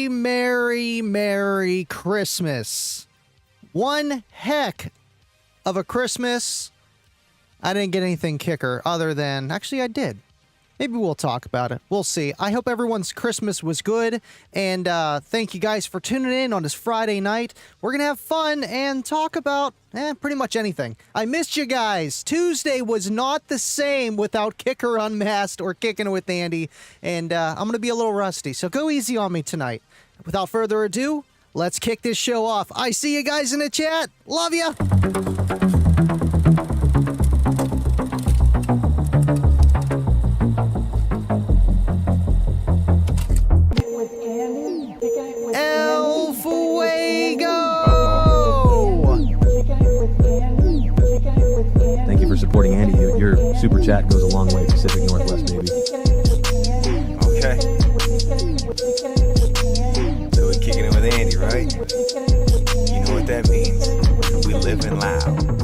Merry Christmas. One heck of a Christmas. I didn't get anything kicker other than, actually I did. Maybe we'll talk about it. We'll see. I hope everyone's Christmas was good. And thank you guys for tuning in on this Friday night. We're going to have fun and talk about pretty much anything. I missed you guys. Tuesday was not the same without Kicker Unmasked or Kicking It with Andy. And I'm going to be a little rusty. So go easy on me tonight. Without further ado, let's kick this show off. I see you guys in the chat. Love ya. Supporting Andy, your super chat goes a long way. Pacific Northwest, baby. Okay. So we're kicking it with Andy, right? You know what that means? We living loud.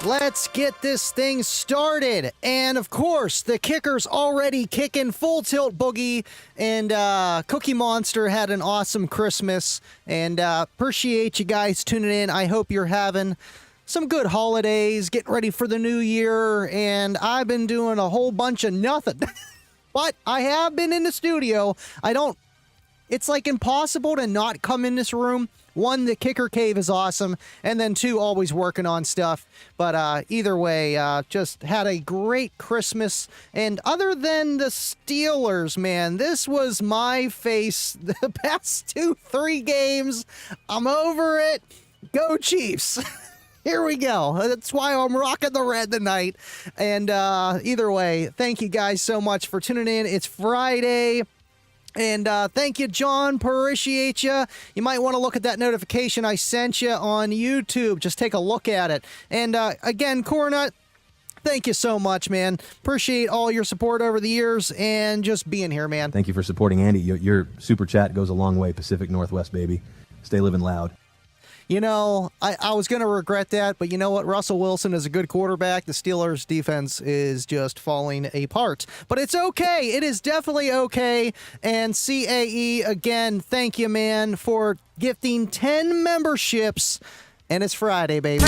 Let's get this thing started. And of course, the kicker's already kicking full tilt boogie. And Cookie Monster had an awesome Christmas. And appreciate you guys tuning in. I hope you're having some good holidays, getting ready for the new year. And I've been doing a whole bunch of nothing. But I have been in the studio. It's like impossible to not come in this room. One, the Kicker Cave is awesome, and then two, always working on stuff. But either way, just had a great Christmas. And other than the Steelers, man, this was my face the past 2-3 games. I'm over it. Go Chiefs. Here we go. That's why I'm rocking the red tonight. And either way, thank you guys so much for tuning in. It's Friday. And thank you, John. Appreciate you. You might want to look at that notification I sent you on YouTube. Just take a look at it. And again, Cornut, thank you so much, man. Appreciate all your support over the years and just being here, man. Thank you for supporting Andy. Your super chat goes a long way. Pacific Northwest, baby. Stay living loud. You know, I was going to regret that, but you know what? Russell Wilson is a good quarterback. The Steelers' defense is just falling apart. But it's okay. It is definitely okay. And CAE, again, thank you, man, for gifting 10 memberships. And it's Friday, baby.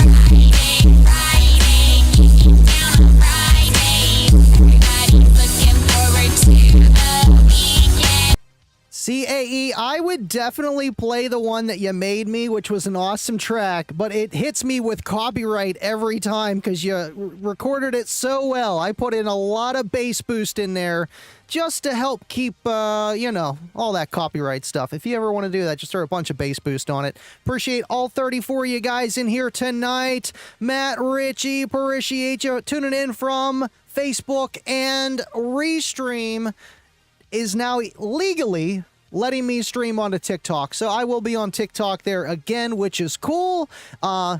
CAE, I would definitely play the one that you made me, which was an awesome track, but it hits me with copyright every time because you recorded it so well. I put in a lot of bass boost in there just to help keep, you know, all that copyright stuff. If you ever want to do that, just throw a bunch of bass boost on it. Appreciate all 34 of you guys in here tonight. Matt, Richie, appreciate you tuning in from Facebook, and Restream is now legally letting me stream onto TikTok. So I will be on TikTok there again, which is cool.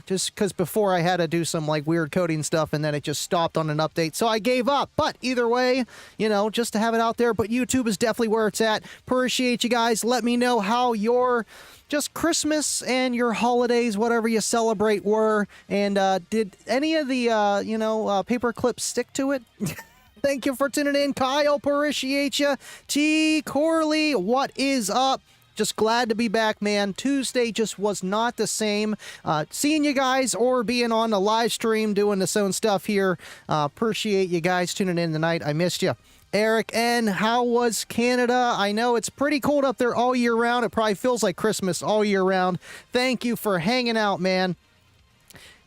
Just because before I had to do some like weird coding stuff and then it just stopped on an update. So I gave up. But either way, you know, just to have it out there. But YouTube is definitely where it's at. Appreciate you guys. Let me know how your just Christmas and your holidays, whatever you celebrate, were. And did any of the, you know, paper clips stick to it? Thank you for tuning in. Kyle, appreciate you. T. Corley, what is up? Just glad to be back, man. Tuesday just was not the same. Seeing you guys or being on the live stream doing the own stuff here. Appreciate you guys tuning in tonight. I missed you. Eric N., how was Canada? I know it's pretty cold up there all year round. It probably feels like Christmas all year round. Thank you for hanging out, man.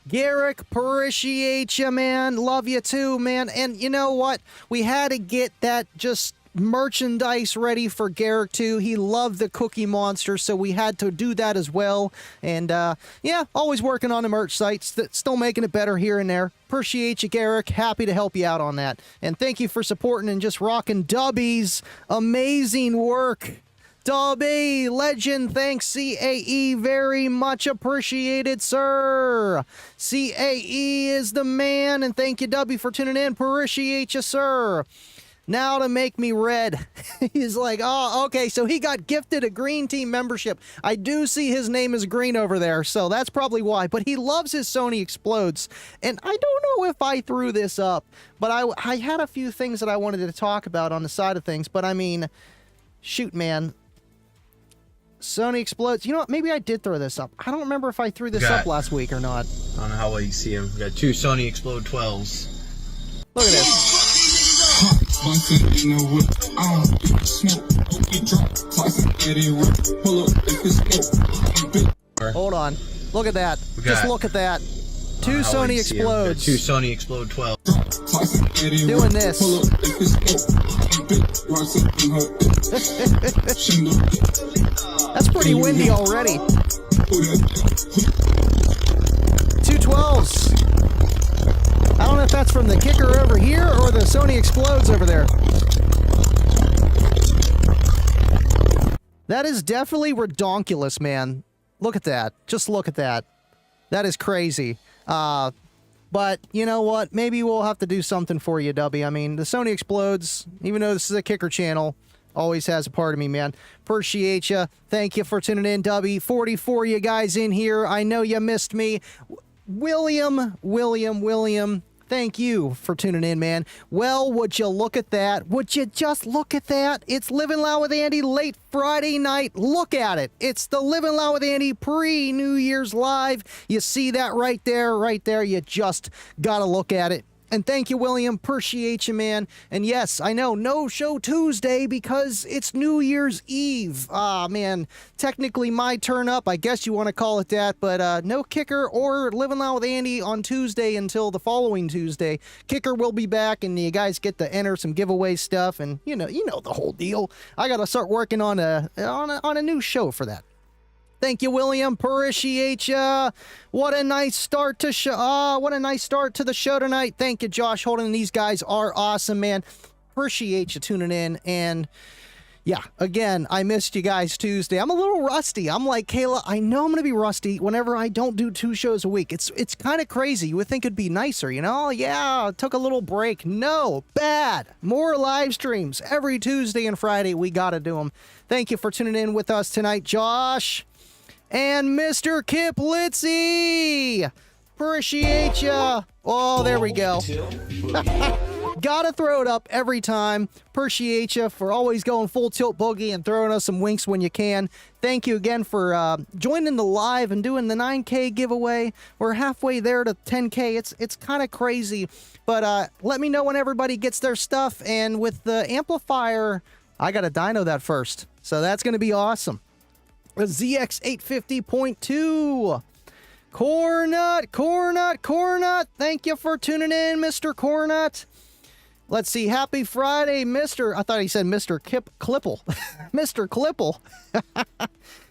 Garrick, appreciate you, man. Love you too, man. And you know what? We had to get that just merchandise ready for Garrick too. He loved the Cookie Monster, so we had to do that as well. And yeah, always working on the merch sites. Still making it better here and there. Appreciate you, Garrick. Happy to help you out on that. And thank you for supporting and just rocking Dubby's amazing work. Dubby, legend, thanks, CAE, very much appreciated, sir. CAE is the man, and thank you, Dubby, for tuning in. Appreciate you, sir. Now to make me red. He's like, oh, okay, so he got gifted a Green Team membership. I do see his name is green over there, so that's probably why. But he loves his Sony Explodes. And I don't know if I threw this up, but I had a few things that I wanted to talk about on the side of things. But I mean, shoot, man. Sony Explodes. You know what? Maybe I did throw this up. I don't remember if I threw this up last week or not. I don't know how well you see them. We got two Sony Explode 12s. Look at this. Hold on. Look at that. Just look at that. Two Sony Explodes. Two Sony Explode 12. Doing this. That's pretty windy already. 212s. I don't know if that's from the kicker over here or the Sony Explodes over there. That is definitely redonkulous, man. Look at that. Just look at that. That is crazy. But you know what? Maybe we'll have to do something for you, Dubby. I mean, the Sony Explodes, even though this is a kicker channel, always has a part of me, man. Appreciate you. Thank you for tuning in, Dubby. 44 you guys in here. I know you missed me. William. Thank you for tuning in, man. Well, would you look at that? Would you just look at that? It's Living Loud with Andy late Friday night. Look at it. It's the Living Loud with Andy pre-New Year's Live. You see that right there, right there. You just got to look at it. And thank you, William. Appreciate you, man. And yes, I know, no show Tuesday because it's New Year's Eve. Ah, man, technically my turn up. I guess you want to call it that. But no kicker or Living Loud with Andy on Tuesday until the following Tuesday. Kicker will be back, and you guys get to enter some giveaway stuff. And you know the whole deal. I got to start working on a new show for that. Thank you, William. Appreciate ya. What a nice start to the show tonight. Thank you, Josh Holden. These guys are awesome, man. Appreciate you tuning in. And Yeah, again, I missed you guys Tuesday. I'm a little rusty. I'm like, Kayla, I know I'm going to be rusty whenever I don't do 2 shows a week. It's kind of crazy. You would think it'd be nicer, you know? Yeah, took a little break. No, bad. More live streams every Tuesday and Friday. We got to do them. Thank you for tuning in with us tonight, Josh and Mr. Kip Litzy. Appreciate ya. Oh, there we go. Gotta throw it up every time. Appreciate you for always going full tilt boogie and throwing us some winks when you can. Thank you again for joining the live and doing the 9K giveaway. We're halfway there to 10K. It's kind of crazy, but let me know when everybody gets their stuff. And with the amplifier, I gotta dyno that first, so that's gonna be awesome. The ZX850.2. Cornut. Thank you for tuning in, Mr. Cornut. Let's see. Happy Friday, I thought he said Mr. Clipple. Mr. Clipple.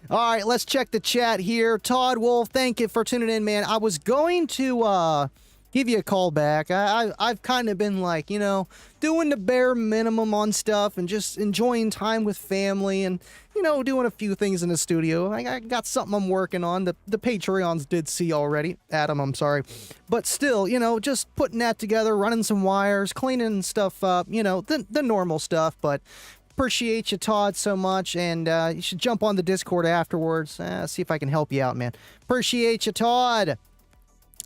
All right, let's check the chat here. Todd Wolf, thank you for tuning in, man. I was going to give you a call back. I've kind of been like, you know, doing the bare minimum on stuff and just enjoying time with family and, you know, doing a few things in the studio. I got something I'm working on. The Patreons did see already. Adam, I'm sorry. But still, you know, just putting that together, running some wires, cleaning stuff up, you know, the normal stuff. But appreciate you, Todd, so much. And you should jump on the Discord afterwards. See if I can help you out, man. Appreciate you, Todd.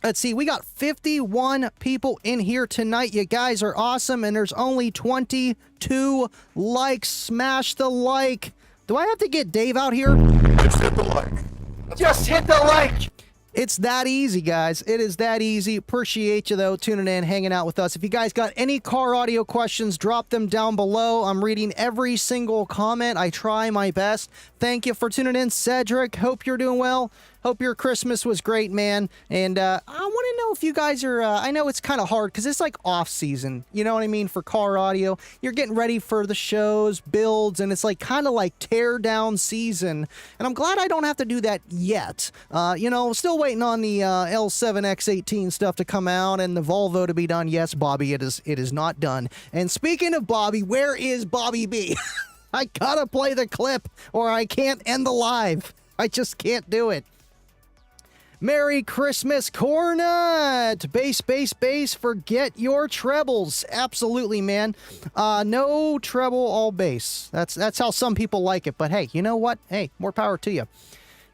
Let's see, we got 51 people in here tonight. You guys are awesome, and there's only 22 likes. Smash the like. Do I have to get Dave out here? Just hit the like. Just hit the like. It's that easy, guys. It is that easy. Appreciate you, though, tuning in, hanging out with us. If you guys got any car audio questions, drop them down below. I'm reading every single comment. I try my best. Thank you for tuning in, Cedric. Hope you're doing well. Hope your Christmas was great, man. And I want to know if you guys are, I know it's kind of hard because it's like off season, you know what I mean, for car audio. You're getting ready for the shows, builds, and it's like kind of like tear down season. And I'm glad I don't have to do that yet. You know, still waiting on the L7X18 stuff to come out and the Volvo to be done. Yes, Bobby, it is not done. And speaking of Bobby, where is Bobby B? I gotta play the clip or I can't end the live. I just can't do it. Merry Christmas, Cornut! Bass, forget your trebles. Absolutely, man. No treble, all bass. That's how some people like it, but hey, you know what? Hey, more power to you.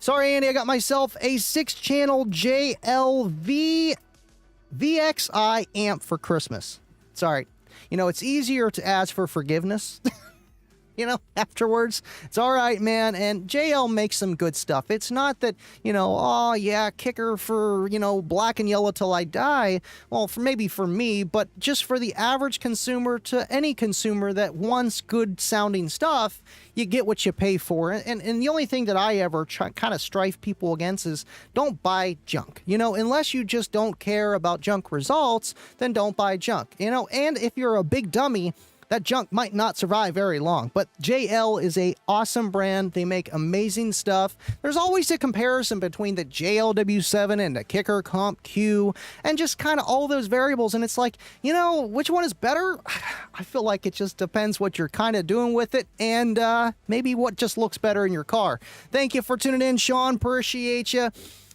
Sorry, Andy, I got myself a 6-channel JLV VXI amp for Christmas. Sorry. You know, it's easier to ask for forgiveness. You know, afterwards. It's all right, man. And JL makes some good stuff. It's not that, you know, oh, yeah, kicker for, you know, black and yellow till I die. Well, maybe for me, but just for the average consumer to any consumer that wants good sounding stuff, you get what you pay for. And the only thing that I ever kind of strife people against is don't buy junk. You know, unless you just don't care about junk results, then don't buy junk. You know, and if you're a big dummy, that junk might not survive very long. But JL is a awesome brand. They make amazing stuff. There's always a comparison between the JLW7 and the Kicker Comp Q and just kind of all those variables. And it's like, you know, which one is better? I feel like it just depends what you're kind of doing with it and maybe what just looks better in your car. Thank you for tuning in, Sean. Appreciate you.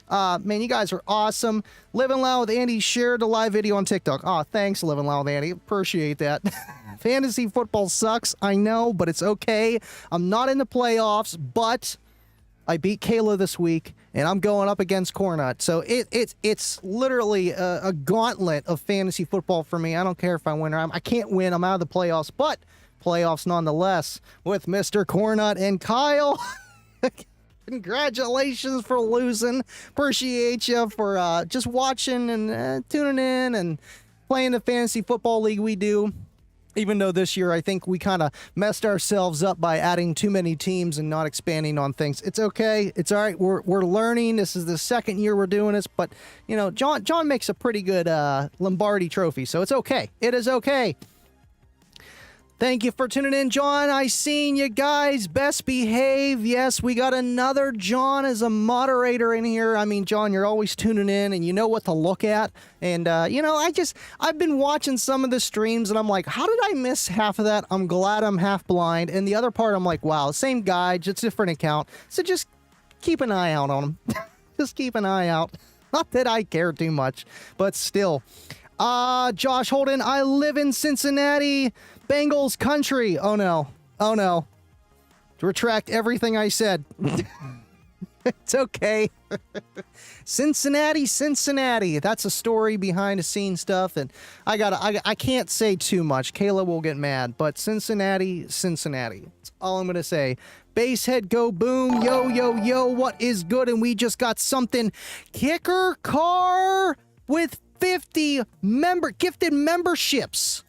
Man, you guys are awesome. Living Loud with Andy shared the live video on TikTok. Oh, thanks, Living Loud with Andy. Appreciate that. Fantasy football sucks, I know, but it's okay. I'm not in the playoffs, but I beat Kayla this week, and I'm going up against Cornut. So it's literally a gauntlet of fantasy football for me. I don't care if I win or I can't win. I'm out of the playoffs, but playoffs nonetheless with Mr. Cornut and Kyle. Congratulations for losing. Appreciate you for just watching and tuning in and playing the fantasy football league we do. Even though this year I think we kind of messed ourselves up by adding too many teams and not expanding on things. It's okay. It's all right. We're learning. This is the second year we're doing this, but you know, John makes a pretty good Lombardi trophy, so it's okay. It is okay. Thank you for tuning in, John. I seen you guys. Best behave. Yes, we got another John as a moderator in here. I mean, John, you're always tuning in and you know what to look at. And, I've been watching some of the streams and I'm like, how did I miss half of that? I'm glad I'm half blind. And the other part, I'm like, wow, same guy, just different account. So just keep an eye out on him. Just keep an eye out. Not that I care too much, but still. Josh Holden, I live in Cincinnati, Bengals country. Oh no. Oh no. Retract everything I said. It's okay. Cincinnati. That's a story behind the scenes stuff, and I can't say too much. Kayla will get mad, but Cincinnati. That's all I'm gonna say. Basehead go boom. Yo, yo, yo, what is good? And we just got something. Kicker car with 50 gifted memberships.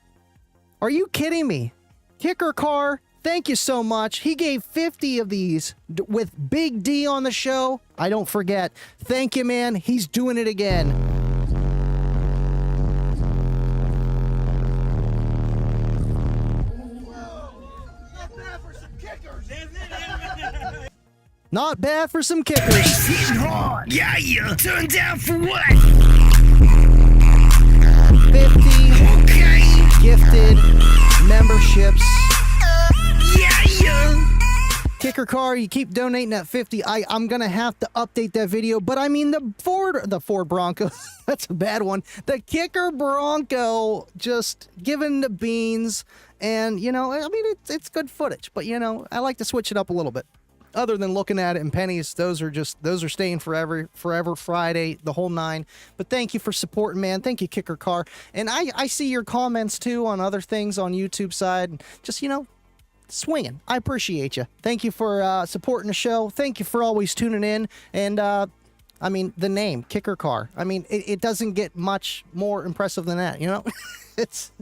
Are you kidding me? Kicker car, thank you so much. He gave 50 of these with Big D on the show. I don't forget. Thank you, man. He's doing it again. Not bad for some kickers. Hitting hard. Yeah. Turn down for what? 50 gifted memberships. Yeah. Kicker car, you keep donating that 50. I'm gonna have to update that video, but I mean the Ford Bronco, that's a bad one. The Kicker Bronco just giving the beans, and it's good footage, but I like to switch it up a little bit. Other than looking at it in pennies, those are staying forever Friday, the whole 9. But thank you for supporting, man. Thank you, Kicker Car. And I see your comments too on other things on YouTube side. Just, swinging. I appreciate you. Thank you for supporting the show. Thank you for always tuning in. And, the name, Kicker Car. It doesn't get much more impressive than that, It's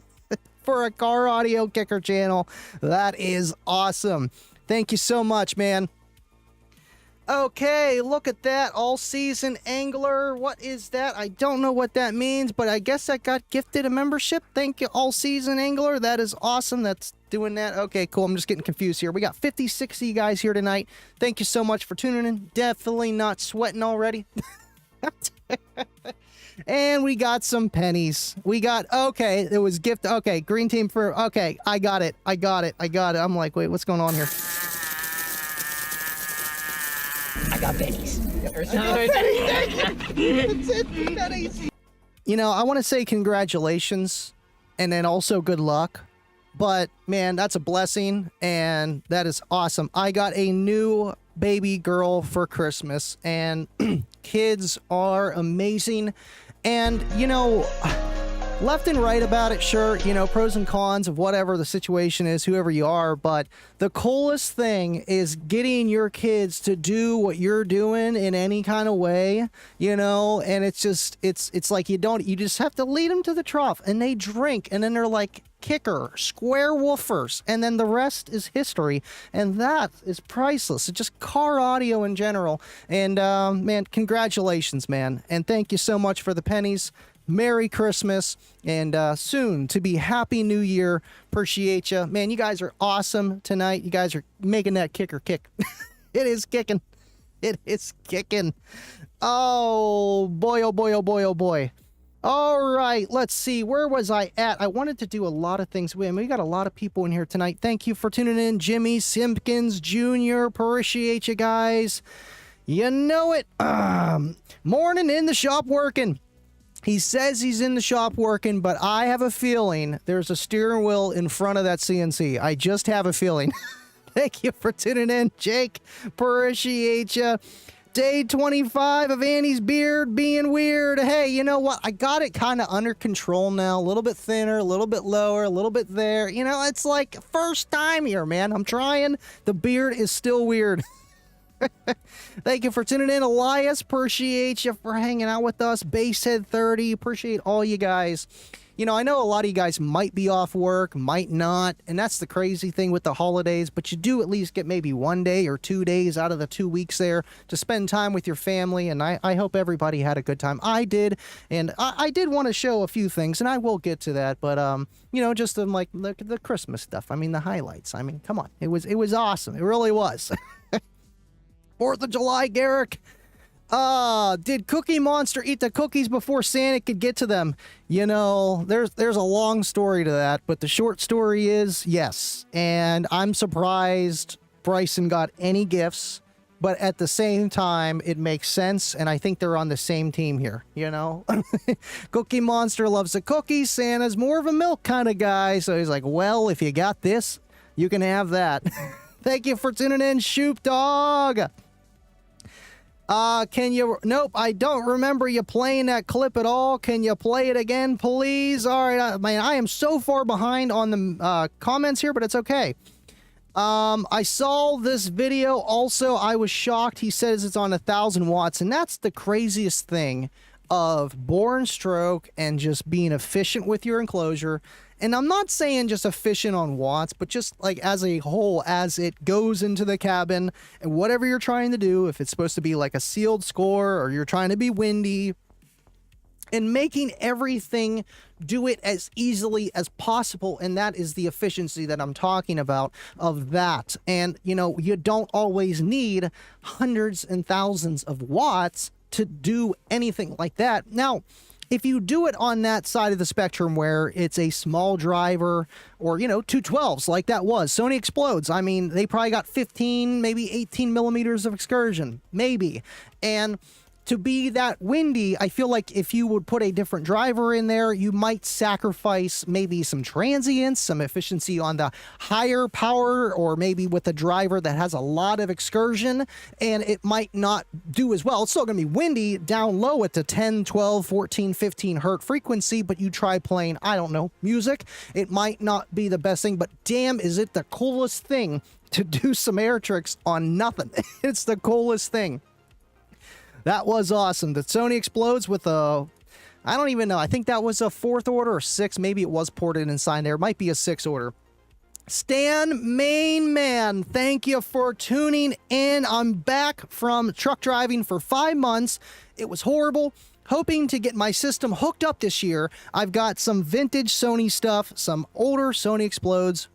for a car audio kicker channel. That is awesome. Thank you so much, man. Okay, look at that. All-season angler. What is that? I don't know what that means, but I guess I got gifted a membership. Thank you, all-season angler. That is awesome. That's doing that. Okay, cool. I'm just getting confused here. We got 50, 60 guys here tonight. Thank you so much for tuning in. Definitely not sweating already. And we got some pennies. Okay, it was gift. Okay, green team for, okay, I got it. I'm like, wait, what's going on here? I got pennies. I want to say congratulations and then also good luck. But, man, that's a blessing, and that is awesome. I got a new baby girl for Christmas, and kids are amazing. And, left and right about it, sure, pros and cons of whatever the situation is, whoever you are, but the coolest thing is getting your kids to do what you're doing in any kind of way, and it's like you just have to lead them to the trough, and they drink, and then they're like kicker, square woofers, and then the rest is history, and that is priceless. It's just car audio in general, and man, congratulations, man, and thank you so much for the pennies. Merry Christmas, and soon to be Happy New Year. Appreciate you. Man, you guys are awesome tonight. You guys are making that kicker kick. It is kicking. It is kicking. Oh, boy, oh, boy, oh, boy, oh, boy. All right, let's see. Where was I at? I wanted to do a lot of things. We got a lot of people in here tonight. Thank you for tuning in. Jimmy Simpkins Jr., appreciate you guys. You know it. Morning in the shop working. He says he's in the shop working, but I have a feeling there's a steering wheel in front of that CNC. I just have a feeling. Thank you for tuning in, Jake. Appreciate you. Day 25 of Annie's beard being weird. Hey, you know what? I got it kind of under control now. A little bit thinner, a little bit lower, a little bit there. It's like first time here, man. I'm trying. The beard is still weird. Thank you for tuning in, Elias. Appreciate you for hanging out with us. Basehead 30. Appreciate all you guys. you know, I know a lot of you guys might be off work, might not, and that's the crazy thing with the holidays, but you do at least get maybe 1 day or 2 days out of the 2 weeks there to spend time with your family, and I hope everybody had a good time. I did, and I did want to show a few things, and I will get to that, but, you know, just like, look at the Christmas stuff. I mean, the highlights. I mean, come on. It was awesome. It really was. 4th of July, Garrick. Did Cookie Monster eat the cookies before Santa could get to them? You know, there's a long story to that, but the short story is yes. And I'm surprised Bryson got any gifts, but at the same time, it makes sense, and I think they're on the same team here, you know? Cookie Monster loves the cookies. Santa's more of a milk kind of guy, so he's like, well, if you got this, you can have that. Thank you for tuning in, Shoop Dog. Nope, I don't remember you playing that clip at all. Can you play it again, please? All right, man, I am so far behind on the comments here, but it's okay. I saw this video also. I was shocked. He says it's on 1,000 watts, and that's the craziest thing of Born Stroke and just being efficient with your enclosure. And I'm not saying just efficient on watts, but just like as a whole, as it goes into the cabin and whatever you're trying to do, if it's supposed to be like a sealed score or you're trying to be windy, and making everything do it as easily as possible. And that is the efficiency that I'm talking about of that. And, you know, you don't always need hundreds and thousands of watts to do anything like that. Now, if you do it on that side of the spectrum where it's a small driver or, you know, 212s like that was, Sony Explodes. I mean, they probably got 15, maybe 18 millimeters of excursion, maybe. And to be that windy, I feel like if you would put a different driver in there, you might sacrifice maybe some transients, some efficiency on the higher power, or maybe with a driver that has a lot of excursion, and it might not do as well. It's still going to be windy down low at the 10, 12, 14, 15 hertz frequency, but you try playing, I don't know, music, it might not be the best thing, but damn, is it the coolest thing to do some air tricks on nothing. It's the coolest thing. That was awesome. The Sony Explodes with a, I don't even know. I think that was a 4th order or 6. Maybe it was ported inside there. It might be a 6 order. Stan Main Man, thank you for tuning in. I'm back from truck driving for 5 months. It was horrible. Hoping to get my system hooked up this year. I've got some vintage Sony stuff, some older Sony Explodes.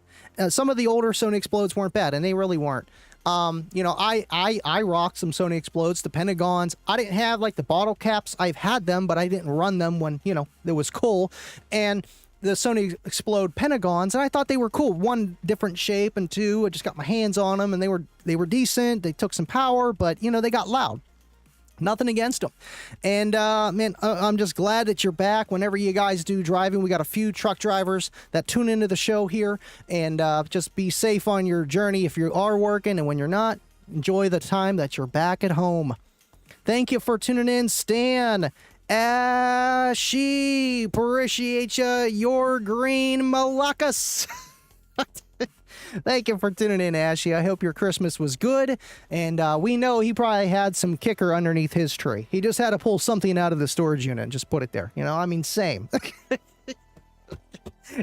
Some of the older Sony Explodes weren't bad, and they really weren't. You know, I rocked some Sony Explodes, the Pentagons. I didn't have like the bottle caps. I've had them, but I didn't run them when, you know, it was cool. And the Sony Explode Pentagons, and I thought they were cool. 1, different shape, and 2, I just got my hands on them, and they were decent. They took some power, but, you know, they got loud. Nothing against them. And, man, I'm just glad that you're back. Whenever you guys do driving, we got a few truck drivers that tune into the show here. And just be safe on your journey if you are working. And when you're not, enjoy the time that you're back at home. Thank you for tuning in, Stan. Ashy, appreciate you. Your green Malakas. Thank you for tuning in, Ashy. I hope your Christmas was good. And we know he probably had some kicker underneath his tree. He just had to pull something out of the storage unit and just put it there. You know, I mean, same.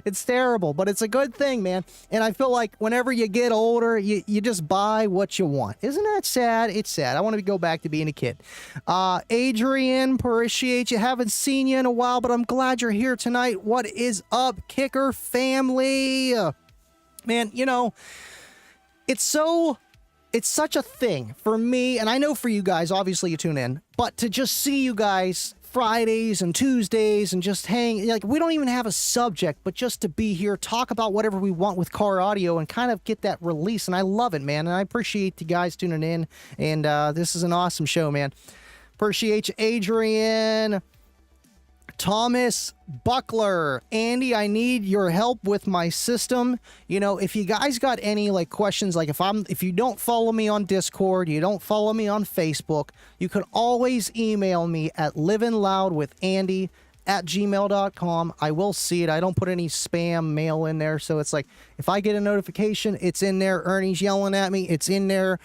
It's terrible, but it's a good thing, man. And I feel like whenever you get older, you just buy what you want. Isn't that sad? It's sad. I want to go back to being a kid. Adrian, appreciate you. Haven't seen you in a while, but I'm glad you're here tonight. What is up, Kicker family? Man, you know, it's such a thing for me, and I know for you guys, obviously you tune in, but to just see you guys Fridays and Tuesdays and just hang, like, we don't even have a subject, but just to be here, talk about whatever we want with car audio and kind of get that release, and I love it, man, and I appreciate you guys tuning in, and this is an awesome show, man. Appreciate you, Adrian. Thomas Buckler, Andy, I need your help with my system. You know, if you guys got any like questions, like if you don't follow me on Discord, you don't follow me on Facebook, you can always email me at livinloudwithandy@gmail.com. I will see it. I don't put any spam mail in there, so it's like if I get a notification, it's in there. Ernie's yelling at me, it's in there.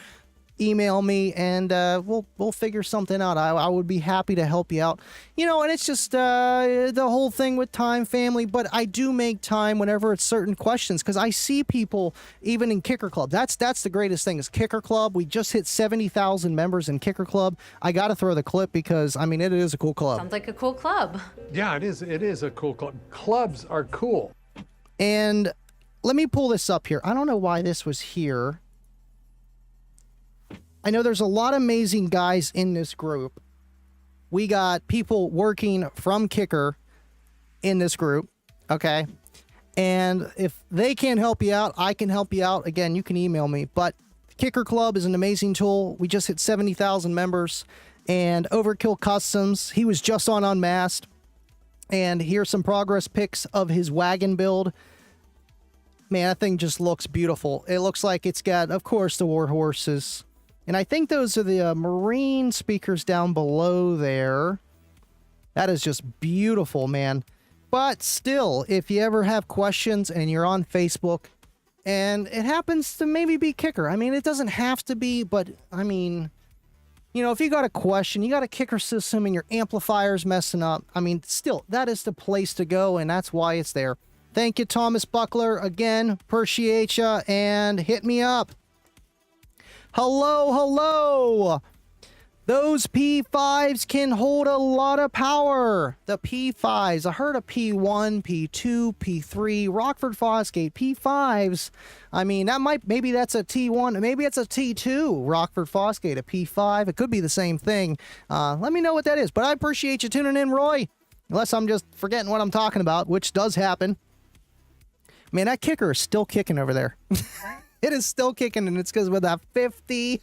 email me, and we'll figure something out. I would be happy to help you out. And it's just the whole thing with time, family, but I do make time whenever it's certain questions, because I see people even in Kicker Club. That's the greatest thing is Kicker Club. We just hit 70,000 members in Kicker Club. I got to throw the clip because, I mean, it is a cool club. Sounds like a cool club. Yeah, it is. It is a cool club. Clubs are cool. And let me pull this up here. I don't know why this was here. I know there's a lot of amazing guys in this group. We got people working from Kicker in this group, okay? And if they can't help you out, I can help you out. Again, you can email me. But Kicker Club is an amazing tool. We just hit 70,000 members. And Overkill Customs, he was just on Unmasked. And here's some progress pics of his wagon build. Man, that thing just looks beautiful. It looks like it's got, of course, the war horses. And I think those are the Marine speakers down below there. That is just beautiful, man. But still, if you ever have questions and you're on Facebook and it happens to maybe be Kicker. I mean, it doesn't have to be, but I mean, if you got a question, you got a Kicker system and your amplifier's messing up. I mean, still, that is the place to go, and that's why it's there. Thank you, Thomas Buckler. Again, appreciate ya, and hit me up. Hello. Those P5s can hold a lot of power. The P5s. I heard a P1, P2, P3, Rockford Fosgate, P5s. I mean, maybe that's a T1, maybe it's a T2, Rockford Fosgate, a P5. It could be the same thing. Let me know what that is. But I appreciate you tuning in, Roy. Unless I'm just forgetting what I'm talking about, which does happen. Man, that Kicker is still kicking over there. It is still kicking, and it's because with that 50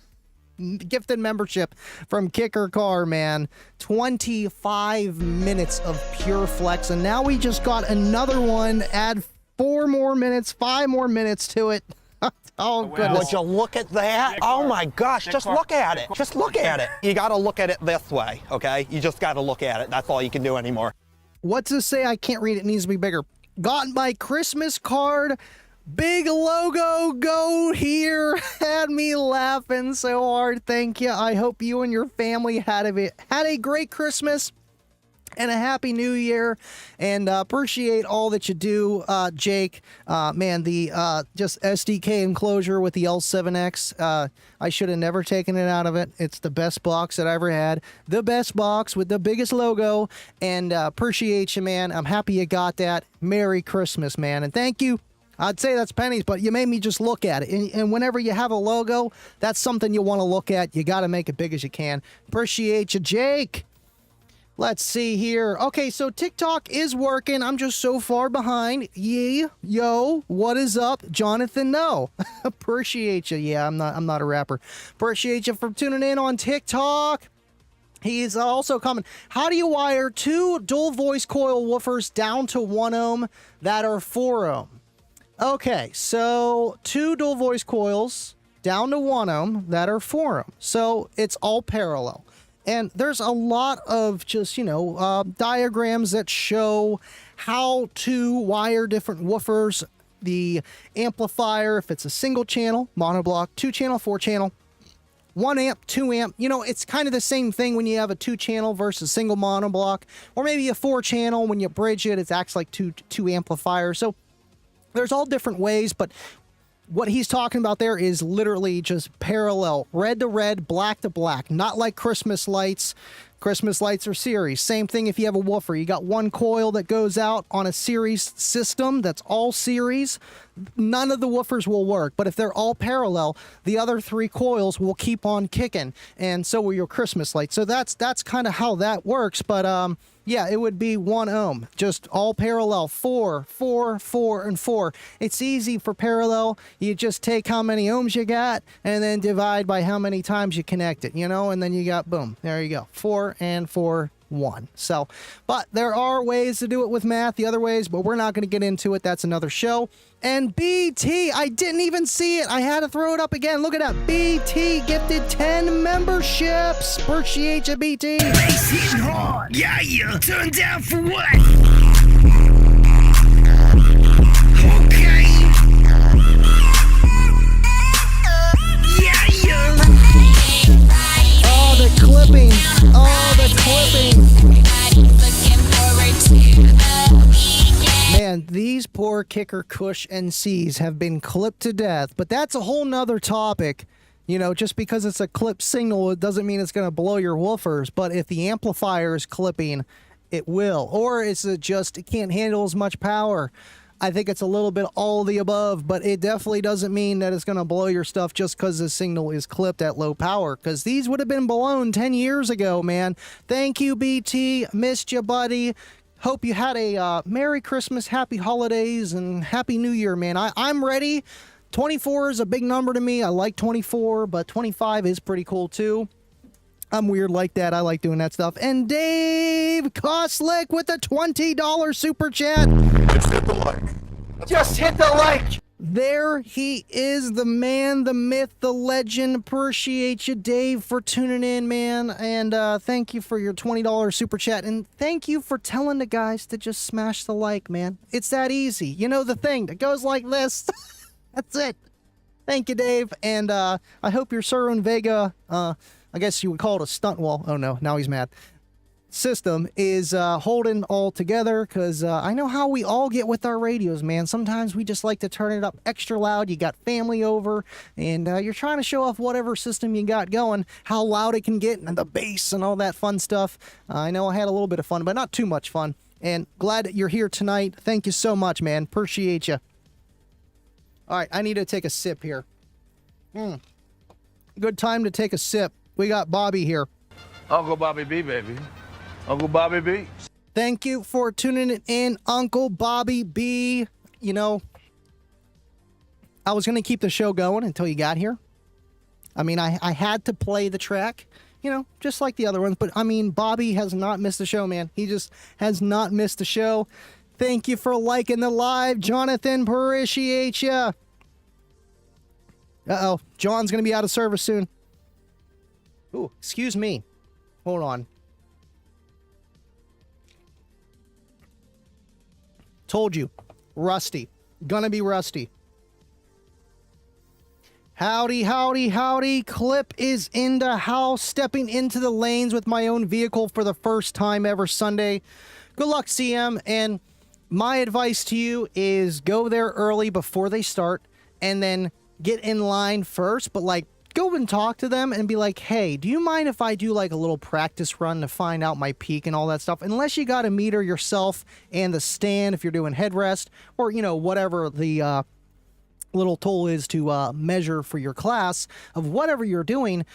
gifted membership from Kicker Car, man. 25 minutes of pure flex, and now we just got another one. Add 4 more minutes, 5 more minutes to it. Oh, goodness. Would you look at that? Oh, my gosh, just look at it. Just look at it. You got to look at it this way, okay? You just got to look at it. That's all you can do anymore. What's this say? I can't read it. It needs to be bigger. Got my Christmas card. Big logo, go here. Had me laughing so hard. Thank you. I hope you and your family had a great Christmas and a happy new year, and appreciate all that you do, Jake. Man, the just SDK enclosure with the L7X, I should have never taken it out of it. It's the best box that I ever had. The best box with the biggest logo, and appreciate you, man. I'm happy you got that. Merry Christmas, man, and thank you. I'd say that's pennies, but you made me just look at it. And whenever you have a logo, that's something you want to look at. You got to make it big as you can. Appreciate you, Jake. Let's see here. Okay, so TikTok is working. I'm just so far behind. Yo, what is up? Jonathan, no. Appreciate you. Yeah, I'm not a rapper. Appreciate you for tuning in on TikTok. He's also coming. How do you wire 2 dual voice coil woofers down to 1 ohm that are 4 ohm? Okay, so 2 dual voice coils down to 1 ohm that are 4 ohm. So it's all parallel. And there's a lot of just, diagrams that show how to wire different woofers. The amplifier, if it's a single channel, monoblock, 2 channel, 4 channel, 1 amp, 2 amp. It's kind of the same thing when you have a 2 channel versus single monoblock, or maybe a 4 channel. When you bridge it, it acts like two amplifiers. So there's all different ways, but what he's talking about there is literally just parallel, red to red, black to black, not like Christmas lights. Christmas lights are series. Same thing if you have a woofer. You got 1 coil that goes out on a series system that's all series. None of the woofers will work, but if they're all parallel, the other 3 coils will keep on kicking, and so will your Christmas lights. So that's kind of how that works, but yeah, it would be 1 ohm, just all parallel, 4, 4, 4, and 4. It's easy for parallel. You just take how many ohms you got and then divide by how many times you connect it, and then you got, boom, there you go, 4 and 4, 1. So, but there are ways to do it with math, the other ways, but we're not going to get into it. That's another show. And BT, I didn't even see it. I had to throw it up again. Look at that. BT gifted 10 memberships. Appreciate you, BT. Bass hitting hard. Yeah. Turn down for what? Okay. Yeah. Oh, the clipping. Man, these poor kicker Kush NCs have been clipped to death, but that's a whole nother topic. You know, just because it's a clip signal, it doesn't mean it's going to blow your woofers, but if the amplifier is clipping, it will. Or is it just, it can't handle as much power? I think it's a little bit all of the above, but it definitely doesn't mean that it's going to blow your stuff just because the signal is clipped at low power, because these would have been blown 10 years ago, man. Thank you, BT. Missed you, buddy. Hope you had a Merry Christmas, Happy Holidays, and Happy New Year, man. I'm ready. 24 is a big number to me. I like 24, but 25 is pretty cool, too. I'm weird like that. I like doing that stuff. And Dave Koslick with a $20 super chat. Just hit the like. Just hit the like. There he is, the man, the myth, the legend. Appreciate you, Dave, for tuning in, man. And thank you for your $20 super chat. And thank you for telling the guys to just smash the like, man. It's that easy. You know the thing that goes like this. That's it. Thank you, Dave. And I hope your Sir Vega, I guess you would call it a stunt wall. Oh, no. Now he's mad. System is holding all together, because I know how we all get with our radios, man. Sometimes we just like to turn it up extra loud. You got family over, and you're trying to show off whatever system you got going, how loud it can get, and the bass and all that fun stuff. I know I had a little bit of fun, but not too much fun. And glad that you're here tonight. Thank you so much, man. Appreciate you. All right, I need to take a sip here. Good time to take a sip. We got Bobby here. Uncle Bobby B, baby. Uncle Bobby B. Thank you for tuning in, Uncle Bobby B. You know, I was going to keep the show going until you got here. I mean, I had to play the track, you know, just like the other ones. But, I mean, Bobby has not missed the show, man. He just has not missed the show. Thank you for liking the live, Jonathan. Appreciate ya. Uh-oh. John's going to be out of service soon. Ooh, excuse me. Hold on. Told you. Rusty. Gonna be rusty. Howdy, howdy, howdy. Clip is in the house. Stepping into the lanes with my own vehicle for the first time ever Sunday. Good luck, CM. And my advice to you is go there early before they start, and then get in line first, but like go and talk to them and be like, hey, do you mind if I do like a little practice run to find out my peak and all that stuff? Unless you got a meter yourself and the stand if you're doing headrest, or, you know, whatever the little tool is to measure for your class of whatever you're doing,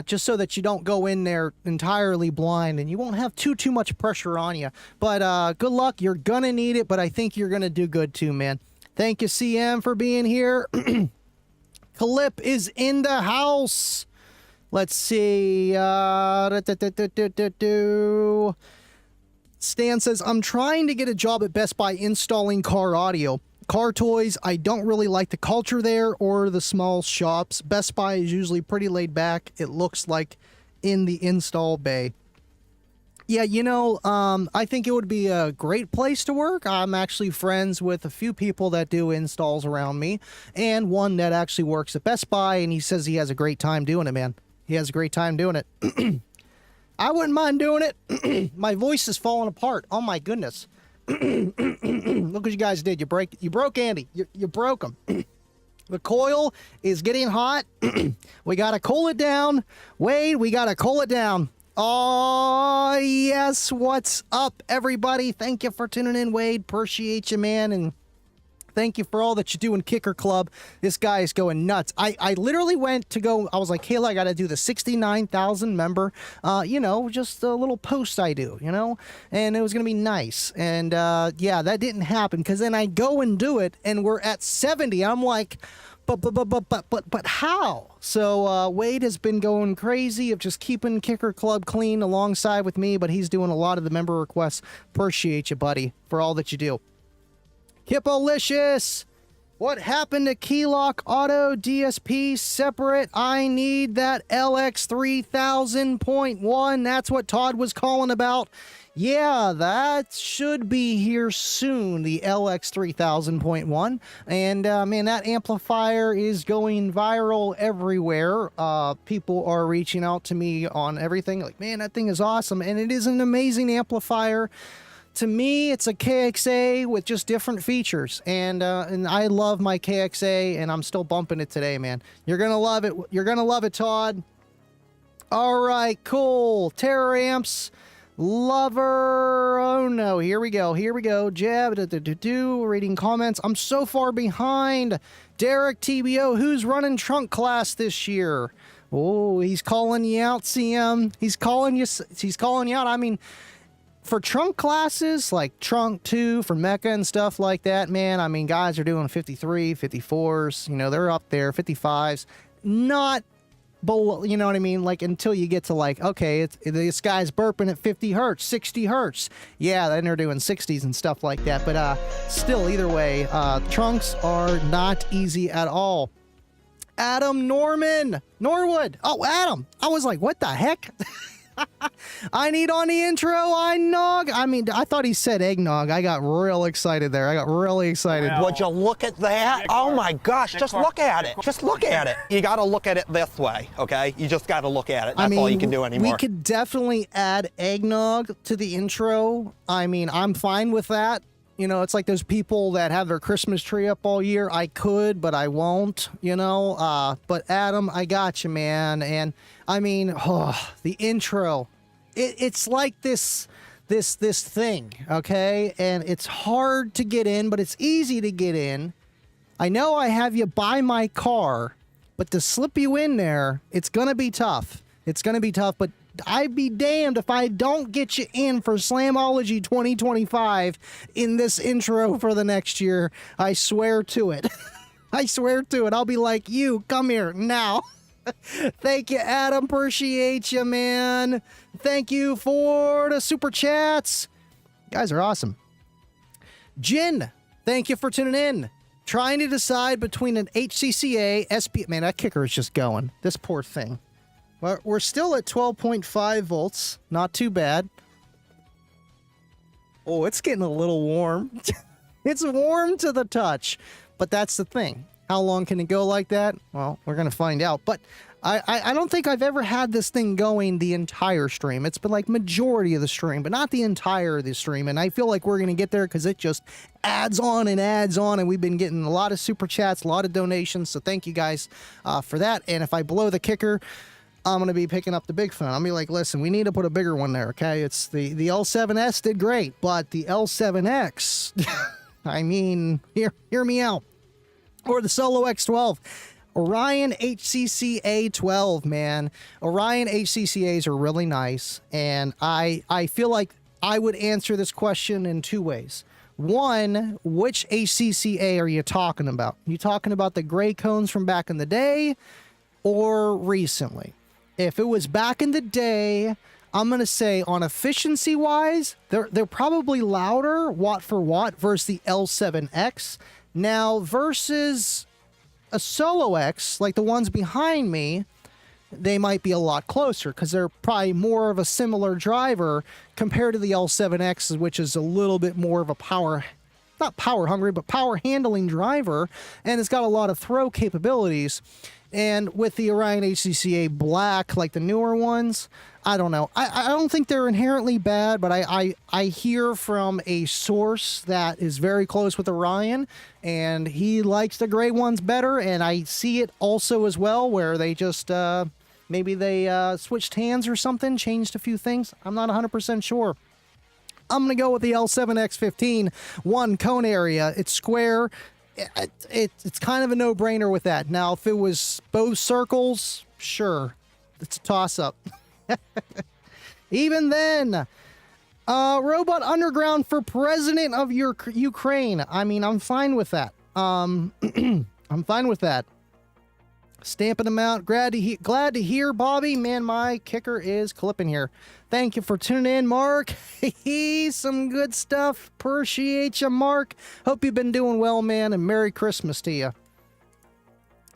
just so that you don't go in there entirely blind and you won't have too much pressure on you. But good luck. You're gonna need it, but I think you're gonna do good too, man. Thank you, CM, for being here. Clip is in the house. Let's see. Stan says, I'm trying to get a job at Best Buy installing car audio. Car toys, I don't really like the culture there or the small shops. Best Buy is usually pretty laid back, it looks like, in the install bay. Yeah, you know, I think it would be a great place to work. I'm actually friends with a few people that do installs around me, and one that actually works at Best Buy, and he says he has a great time doing it, man. He has a great time doing it. I wouldn't mind doing it. My voice is falling apart. Oh, my goodness. Look what you guys did. You broke Andy. You broke him. The coil is getting hot. We got to cool it down. Wade, we got to cool it down. Oh, yes. What's up, everybody? Thank you for tuning in, Wade. Appreciate you, man. And thank you for all that you do in Kicker Club. This guy is going nuts. I literally went to go. I was like, Kayla, I got to do the 69,000 member, you know, just a little post I do, you know, and it was going to be nice. And yeah, that didn't happen, because then I go and do it and we're at 70. I'm like, but how? So Wade has been going crazy of just keeping Kicker Club clean alongside with me, but he's doing a lot of the member requests. Appreciate you, buddy, for all that you do. Hippolicious, What happened to Keylock Auto DSP separate? I need that LX 3000.1. That's what Todd was calling about. Yeah, that should be here soon, the LX 3000.1. And man, that amplifier is going viral everywhere. People are reaching out to me on everything like, man, that thing is awesome. And it is an amazing amplifier. To me, it's a KXA with just different features, and I love my KXA, and I'm still bumping it today, man. You're gonna love it. You're gonna love it, Todd. All right, cool. Terror Amps Lover. Oh no, here we go. Here we go. Jab. Reading comments. I'm so far behind. Derek TBO. Who's running trunk class this year? Oh, he's calling you out, CM. He's calling you. He's calling you out. I mean, for trunk classes, like Trunk 2 for Mecca and stuff like that, man, I mean, guys are doing 53, 54s, you know, they're up there, 55s, not below, you know what I mean? Like, until you get to like, okay, this guy's burping at 50 hertz, 60 hertz. Yeah, then they're doing 60s and stuff like that. But still, either way, trunks are not easy at all. Adam Norwood. Oh, Adam. I was like, what the heck? I need on the intro, I mean, I thought he said eggnog. I got real excited there. I got really excited. Would you look at that? Oh my gosh, just look at it. Just look at it. You got to look at it this way, okay? You just got to look at it. That's all you can do anymore. We could definitely add eggnog to the intro. I mean, I'm fine with that. You know, it's like those people that have their Christmas tree up all year. I could, but I won't, you know. But Adam, I got you, man. And I mean, the intro, it's like this thing, okay? And it's hard to get in, but it's easy to get in. I know I have you buy my car, but to slip you in there, it's going to be tough. It's going to be tough, but I'd be damned if I don't get you in for Slamology 2025 in this intro for the next year. I swear to it. I swear to it. I'll be like, you, come here now. Thank you, Adam. Appreciate you, man. Thank you for the super chats. You guys are awesome. Jin, thank you for tuning in. Trying to decide between an HCCA, SP... Man, that kicker is just going. This poor thing. Well, we're still at 12.5 volts. Not too bad. Oh, it's getting a little warm. It's warm to the touch. But that's the thing. How long can it go like that? Well, we're going to find out. But I don't think I've ever had this thing going the entire stream. It's been like majority of the stream, but not the entire of the stream. And I feel like we're going to get there because it just adds on. And we've been getting a lot of super chats, a lot of donations. So thank you guys for that. And if I blow the kicker, I'm going to be picking up the big phone. I'll be like, listen, we need to put a bigger one there, okay? It's the L7S did great, but the L7X, I mean, hear me out. Or the Solo X12. Orion HCCA 12, man. Orion HCCAs are really nice, and I feel like I would answer this question in two ways. One, which HCCA are you talking about? You talking about the gray cones from back in the day or recently? If it was back in the day, I'm going to say on efficiency wise, they're probably louder watt for watt versus the L7X. Now versus a Solo X, like the ones behind me, they might be a lot closer because they're probably more of a similar driver compared to the L7X, which is a little bit more of a not power hungry, but power handling driver, and it's got a lot of throw capabilities. And with the Orion HCCA Black, like the newer ones, I don't know. I don't think they're inherently bad, but I hear from a source that is very close with Orion, and he likes the gray ones better, and I see it also as well where they just, maybe they switched hands or something, changed a few things. I'm not 100% sure. I'm going to go with the L7X15, one cone area. It's square. It's kind of a no-brainer with that. Now, if it was both circles, sure. It's a toss-up. Even then, Robot Underground for president of Ukraine. I mean, I'm fine with that. I'm fine with that. Stamping them out. Glad to hear, Bobby. Man, my kicker is clipping here. Thank you for tuning in, Mark. Some good stuff. Appreciate you, Mark. Hope you've been doing well, man, and Merry Christmas to you.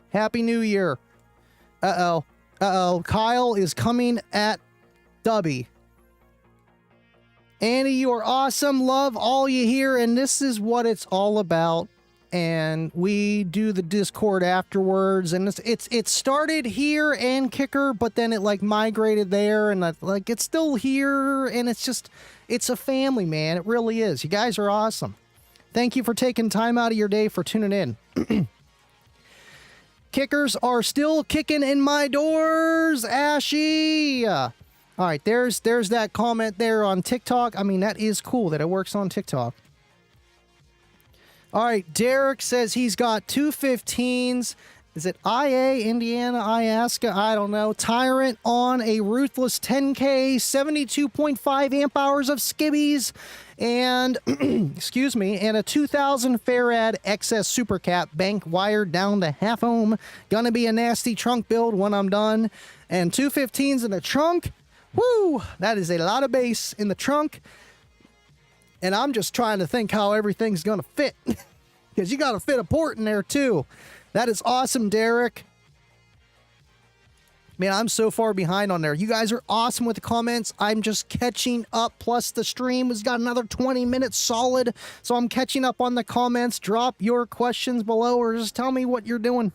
Happy New Year. Uh-oh. Uh-oh. Kyle is coming at Dubby. Andy, you are awesome. Love all you hear, and this is what it's all about. And we do the Discord afterwards, and it started here and Kicker, but then it like migrated there, and like it's still here, and it's a family, man. It really is. You guys are awesome. Thank you for taking time out of your day for tuning in. Kickers are still kicking in my doors, Ashy. All right, there's that comment there on TikTok. I mean, that is cool that it works on TikTok. All right, Derek says he's got 215s. Is it IA, Indiana, Iasca? I don't know. Tyrant on a Ruthless 10K, 72.5 amp hours of skibbies, and, excuse me, and a 2000 Farad XS Supercap bank wired down to half ohm. Gonna be a nasty trunk build when I'm done. And 215s in the trunk. Woo! That is a lot of bass in the trunk. And I'm just trying to think how everything's going to fit. Because you got to fit a port in there, too. That is awesome, Derek. Man, I'm so far behind on there. You guys are awesome with the comments. I'm just catching up. Plus, the stream has got another 20 minutes solid. So I'm catching up on the comments. Drop your questions below or just tell me what you're doing.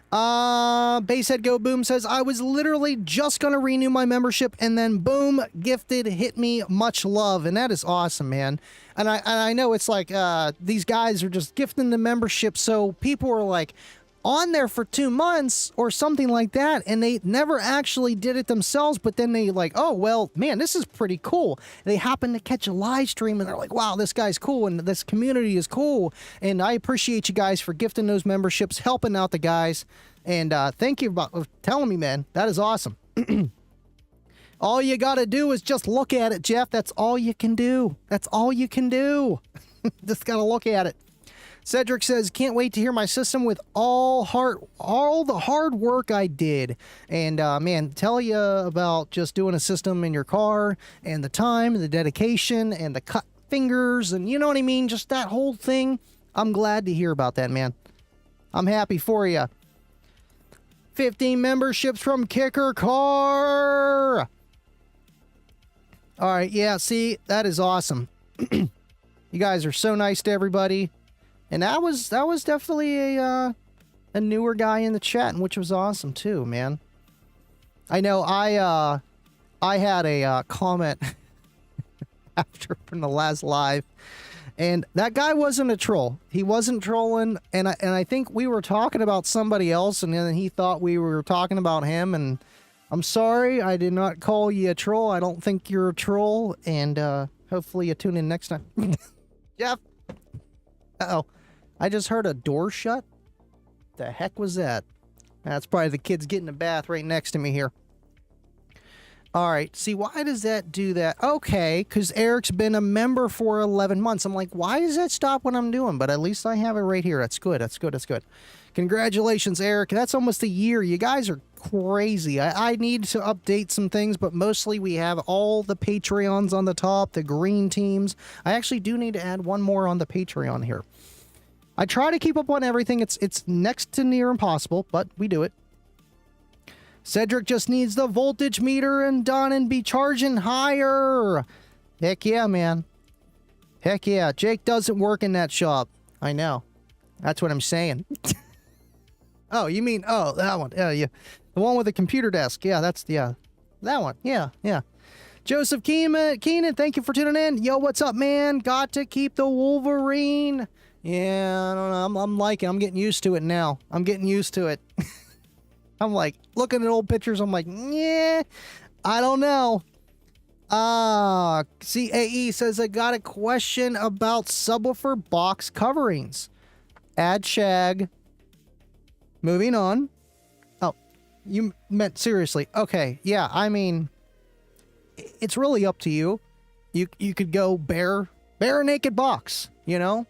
Basehead Go Boom says, I was literally just gonna renew my membership and then boom, gifted hit me. Much love. And that is awesome, man. And I know it's like these guys are just gifting the membership, so people are like on there for 2 months or something like that, and they never actually did it themselves, but then they like, oh well, man, this is pretty cool. They happen to catch a live stream and they're like, wow, this guy's cool and this community is cool. And I appreciate you guys for gifting those memberships, helping out the guys. And thank you for telling me, man. That is awesome. All you got to do is just look at it, Jeff. That's all you can do. That's all you can do. Just got to look at it. Cedric says, can't wait to hear my system with all the hard work I did. And man, tell you about just doing a system in your car and the time and the dedication and the cut fingers and you know what I mean? Just that whole thing. I'm glad to hear about that, man. I'm happy for you. 15 memberships from Kicker Car. All right, yeah, see, that is awesome. You guys are so nice to everybody. And that was definitely a newer guy in the chat, which was awesome too, man. I know I had a comment after from the last live, and that guy wasn't a troll. He wasn't trolling, and I think we were talking about somebody else, and then he thought we were talking about him. And I'm sorry, I did not call you a troll. I don't think you're a troll, and hopefully you tune in next time. Jeff. Uh-oh. I just heard a door shut. The heck was that? That's probably the kids getting a bath right next to me here. All right. See, why does that do that? Okay, because Eric's been a member for 11 months. I'm like, why does that stop what I'm doing? But at least I have it right here. That's good. That's good. That's good. Congratulations, Eric. That's almost a year. You guys are crazy. I need to update some things, but mostly we have all the Patreons on the top, the green teams. I actually do need to add one more on the Patreon here. I try to keep up on everything. It's next to near impossible, but we do it. Cedric just needs the voltage meter and done and be charging higher. Heck yeah, man. Heck yeah. Jake doesn't work in that shop. I know. That's what I'm saying. Oh, you mean, oh, that one. Yeah, yeah. The one with the computer desk. Yeah, that's, yeah. That one. Yeah, yeah. Joseph Keenan, thank you for tuning in. Yo, what's up, man? Got to keep the Wolverine. Yeah, I don't know. I'm liking it. I'm getting used to it now. I'm getting used to it. I'm like, looking at old pictures, I'm like, yeah, I don't know. CAE says, I got a question about subwoofer box coverings. Add shag. Moving on. Oh, you meant seriously. Okay, yeah, I mean, it's really up to you. You could go bare naked box, you know?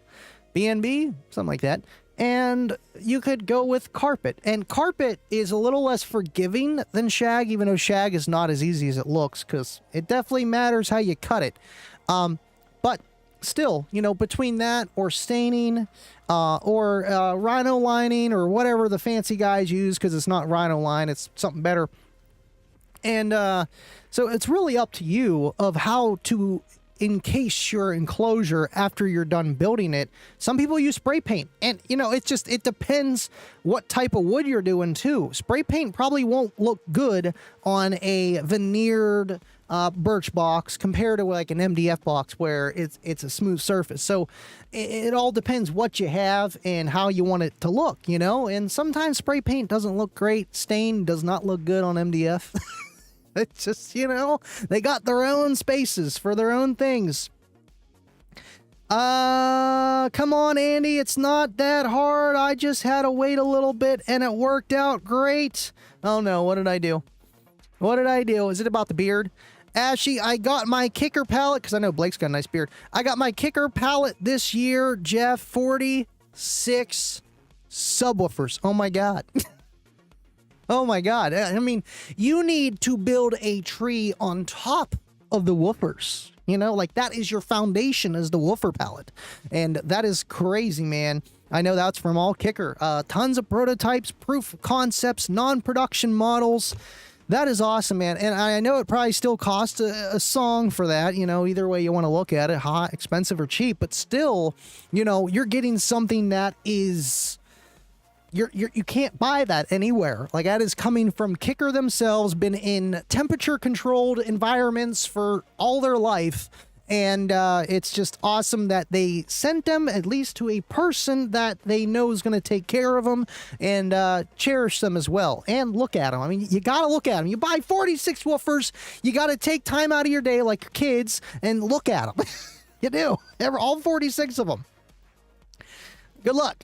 BNB, something like that. And you could go with carpet. And carpet is a little less forgiving than shag, even though shag is not as easy as it looks, because it definitely matters how you cut it. But still, you know, between that or staining or rhino lining or whatever the fancy guys use, because it's not rhino line, it's something better. And so it's really up to you of how to encase your enclosure after you're done building it. Some people use spray paint, and you know, it depends what type of wood you're doing too. Spray paint probably won't look good on a veneered birch box compared to like an MDF box where it's a smooth surface. So it all depends what you have and how you want it to look, you know. And sometimes spray paint doesn't look great. Stain does not look good on MDF. It's just, you know, they got their own spaces for their own things. Come on, Andy. It's not that hard. I just had to wait a little bit and it worked out great. Oh no, what did I do? What did I do? Is it about the beard? Ashy, I got my kicker palette, because I know Blake's got a nice beard. I got my kicker palette this year, Jeff, 46 subwoofers. Oh my God. Oh my God. I mean, you need to build a tree on top of the woofers. You know, like that is your foundation, is the woofer palette. And that is crazy, man. I know that's from all kicker. Tons of prototypes, proof of concepts, non-production models. That is awesome, man. And I know it probably still costs a song for that, you know, either way you want to look at it, hot, expensive, or cheap. But still, you know, you're getting something that is... You can't buy that anywhere. Like, that is coming from Kicker themselves, been in temperature-controlled environments for all their life. And it's just awesome that they sent them at least to a person that they know is going to take care of them and cherish them as well. And look at them. I mean, you got to look at them. You buy 46 woofers, you got to take time out of your day like your kids and look at them. You do. All 46 of them. Good luck.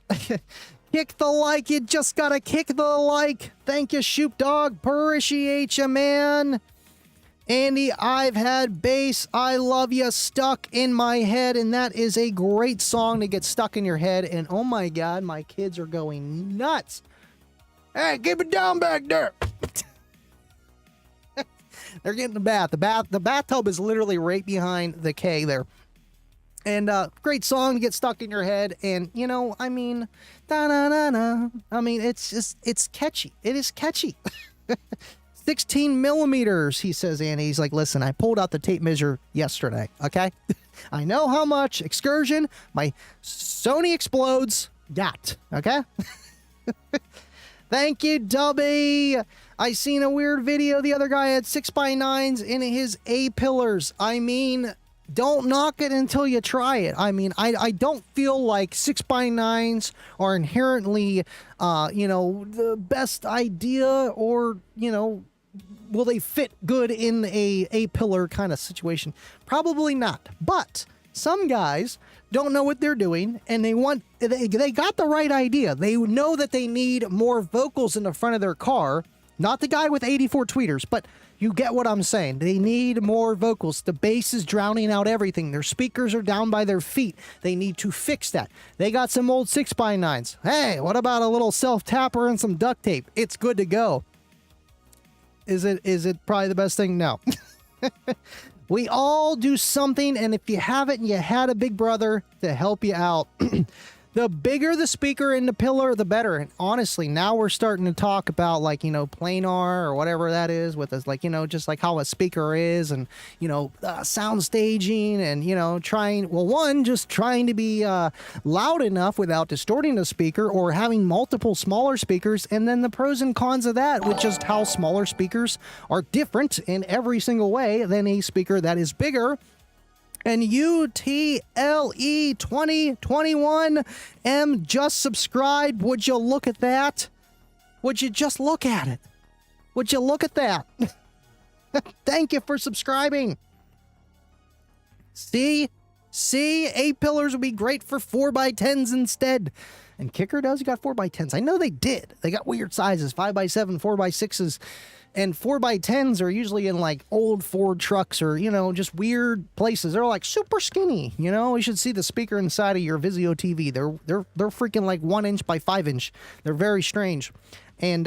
Kick the like. You just got to kick the like. Thank you, Shoop Dog. Appreciate you, man. Andy, I've had bass, I love you stuck in my head, and that is a great song to get stuck in your head. And oh my God, my kids are going nuts. Hey, keep it down back there. They're getting the bath. The bathtub is literally right behind the K there. And great song to get stuck in your head. And you know, I mean, da-na-na-na. I mean, it's catchy. It is catchy. 16 millimeters, he says, and he's like, listen, I pulled out the tape measure yesterday, okay? I know how much excursion my Sony Explodes got, okay? Thank you, Dubby. I seen a weird video. The other guy had 6x9s in his A-pillars. I mean, don't knock it until you try it. I mean, I don't feel like 6x9s are inherently, you know, the best idea, or, you know, will they fit good in a pillar kind of situation? Probably not. But some guys don't know what they're doing, and they got the right idea. They know that they need more vocals in the front of their car. Not the guy with 84 tweeters, but you get what I'm saying. They need more vocals. The bass is drowning out everything. Their speakers are down by their feet. They need to fix that. They got some old 6x9s. Hey, what about a little self-tapper and some duct tape? It's good to go. Is it probably the best thing? No. We all do something, and if you haven't and you had a big brother to help you out, the bigger the speaker in the pillar, the better. And honestly, now we're starting to talk about, like, you know, planar or whatever that is with us, like, you know, just like how a speaker is, and, you know, sound staging, and, you know, just trying to be loud enough without distorting the speaker, or having multiple smaller speakers, and then the pros and cons of that, with just how smaller speakers are different in every single way than a speaker that is bigger. And UTLE2021M just subscribed. Would you look at that? Would you just look at it? Would you look at that? Thank you for subscribing. See, A-pillars would be great for 4x10s instead. And Kicker does got 4x10s. I know they did. They got weird sizes, 5x7, 4x6s. And 4x10s are usually in like old Ford trucks or, you know, just weird places. They're like super skinny, you know. You should see the speaker inside of your Vizio TV. They're freaking like 1 inch by 5 inch. They're very strange. And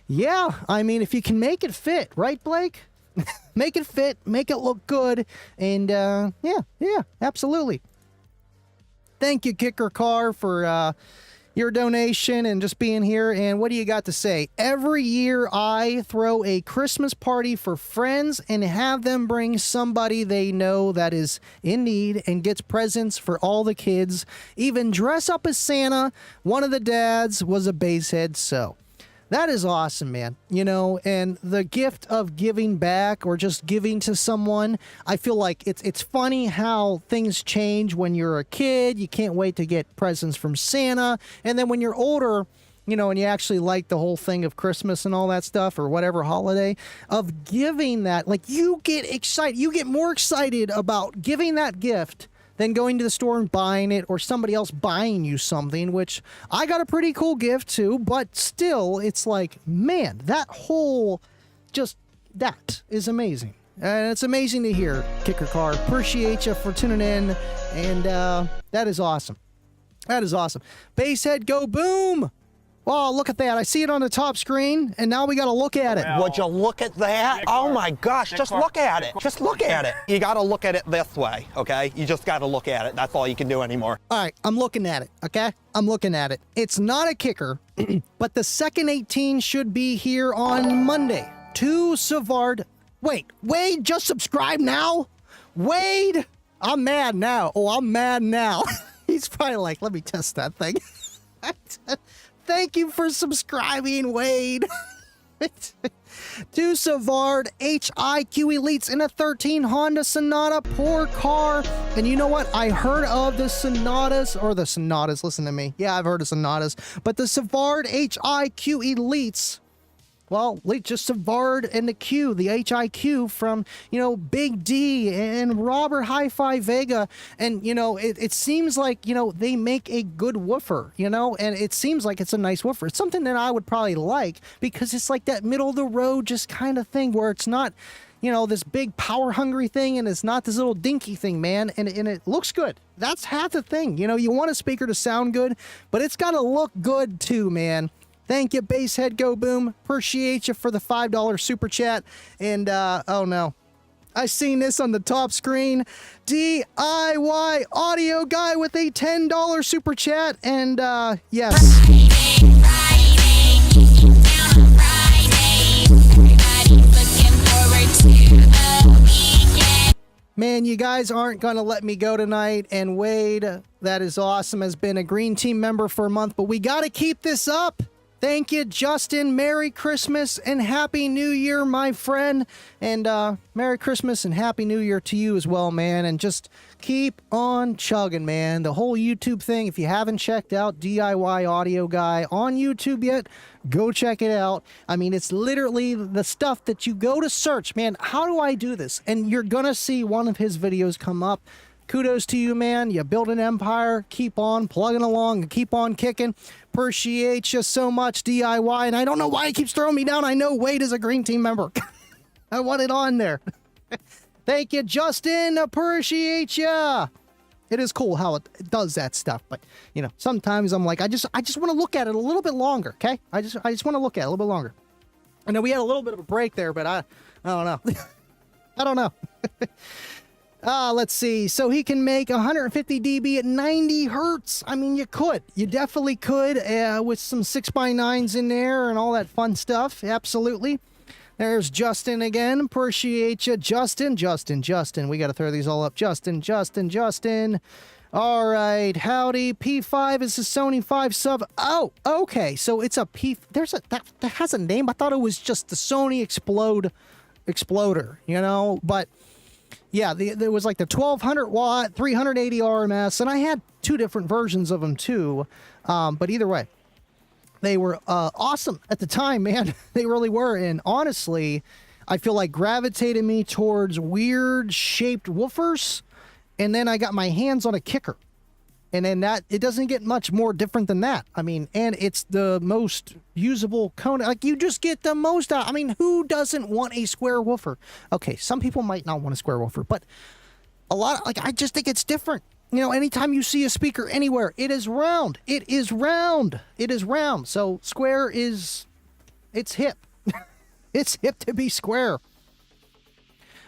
yeah, I mean, if you can make it fit, right, Blake? Make it fit, make it look good, and yeah, absolutely. Thank you, Kicker Car, for your donation and just being here. And what do you got to say? Every year I throw a Christmas party for friends and have them bring somebody they know that is in need and gets presents for all the kids. Even dress up as Santa. One of the dads was a basehead, so that is awesome, man. You know, and the gift of giving back or just giving to someone, I feel like it's funny how things change when you're a kid. You can't wait to get presents from Santa. And then when you're older, you know, and you actually like the whole thing of Christmas and all that stuff or whatever holiday, of giving that, like you get excited. You get more excited about giving that gift than going to the store and buying it or somebody else buying you something, which I got a pretty cool gift too, but still, it's like, man, that is amazing. And it's amazing to hear, Kicker Car. Appreciate you for tuning in, and that is awesome. That is awesome. Basehead, go boom! Oh, look at that. I see it on the top screen, and now we got to look at it. Would you look at that? Oh my gosh, just look at it. Just look at it. You got to look at it this way, okay? You just got to look at it. That's all you can do anymore. All right, I'm looking at it, okay? I'm looking at it. It's not a kicker, but the second 18 should be here on Monday. To Savard. Wait, Wade just subscribed now? Wade? I'm mad now. Oh, I'm mad now. He's probably like, let me test that thing. Thank you for subscribing, Wade. To Savard, HIQ Elites in a 13 Honda Sonata, poor car. And you know what? I heard of the Sonatas, listen to me. Yeah, I've heard of Sonatas. But the Savard HIQ Elites, well, just Savard and the Q, the HIQ from, you know, Big D and Robert Hi-Fi Vega. And, you know, it seems like, you know, they make a good woofer, you know, and it seems like it's a nice woofer. It's something that I would probably like because it's like that middle of the road just kind of thing where it's not, you know, this big power hungry thing and it's not this little dinky thing, man. And it looks good. That's half the thing. You know, you want a speaker to sound good, but it's got to look good too, man. Thank you, Basehead Go Boom. Appreciate you for the $5 super chat. And, oh no, I seen this on the top screen. DIY Audio Guy with a $10 super chat. And, yes. Man, you guys aren't going to let me go tonight. And Wade, that is awesome, has been a Green Team member for a month. But we got to keep this up. Thank you, Justin. Merry Christmas and Happy New Year, my friend. And Merry Christmas and Happy New Year to you as well, man. And just keep on chugging, man. The whole YouTube thing, if you haven't checked out DIY Audio Guy on YouTube yet, go check it out. I mean, it's literally the stuff that you go to search. Man, how do I do this? And you're going to see one of his videos come up. Kudos to you, man. You build an empire. Keep on plugging along and keep on kicking. Appreciate you so much, DIY. And I don't know why he keeps throwing me down. I know Wade is a Green Team member. I want it on there. Thank you, Justin. Appreciate you. It is cool how it does that stuff. But, you know, sometimes I'm like, I just want to look at it a little bit longer, okay? I just want to look at it a little bit longer. I know we had a little bit of a break there, but I don't know. I don't know. Let's see. So he can make 150 dB at 90 hertz. I mean, you could. You definitely could with some 6x9s in there and all that fun stuff. Absolutely. There's Justin again. Appreciate you, Justin. We got to throw these all up. Justin. All right. Howdy. P5 is a Sony 5 sub. Oh, okay. So it's a P. That has a name. I thought it was just the Sony Exploder, you know, but yeah, there was like the 1200 watt, 380 RMS, and I had two different versions of them too. But either way, they were awesome at the time, man. They really were. And honestly, I feel like gravitated me towards weird shaped woofers. And then I got my hands on a kicker. And then that, it doesn't get much more different than that. I mean, and it's the most usable cone. Like, you just get the most out. I mean, who doesn't want a square woofer? Okay, some people might not want a square woofer, but a lot, like, I just think it's different. You know, anytime you see a speaker anywhere, it is round. It is round. It is round. So square is, it's hip. It's hip to be square.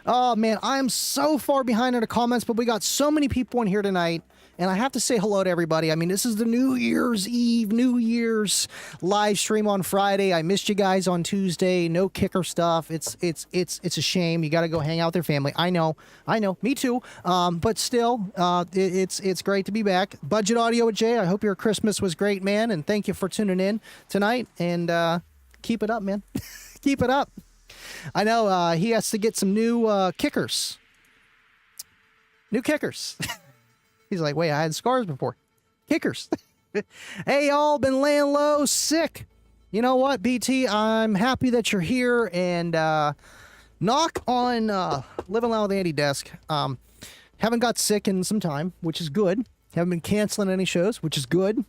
Oh, man, I am so far behind in the comments, but we got so many people in here tonight. And I have to say hello to everybody. I mean, this is the New Year's Eve, New Year's live stream on Friday. I missed you guys on Tuesday. No kicker stuff. It's a shame. You got to go hang out with your family. I know. Me too. But still, it's great to be back. Budget Audio with Jay. I hope your Christmas was great, man. And thank you for tuning in tonight. And keep it up, man. Keep it up. I know he has to get some new kickers. New kickers. He's like, wait, I had scars before. Kickers. Hey, y'all, been laying low, sick. You know what, BT? I'm happy that you're here. And knock on Living Loud with Andy desk. Haven't got sick in some time, which is good. Haven't been canceling any shows, which is good.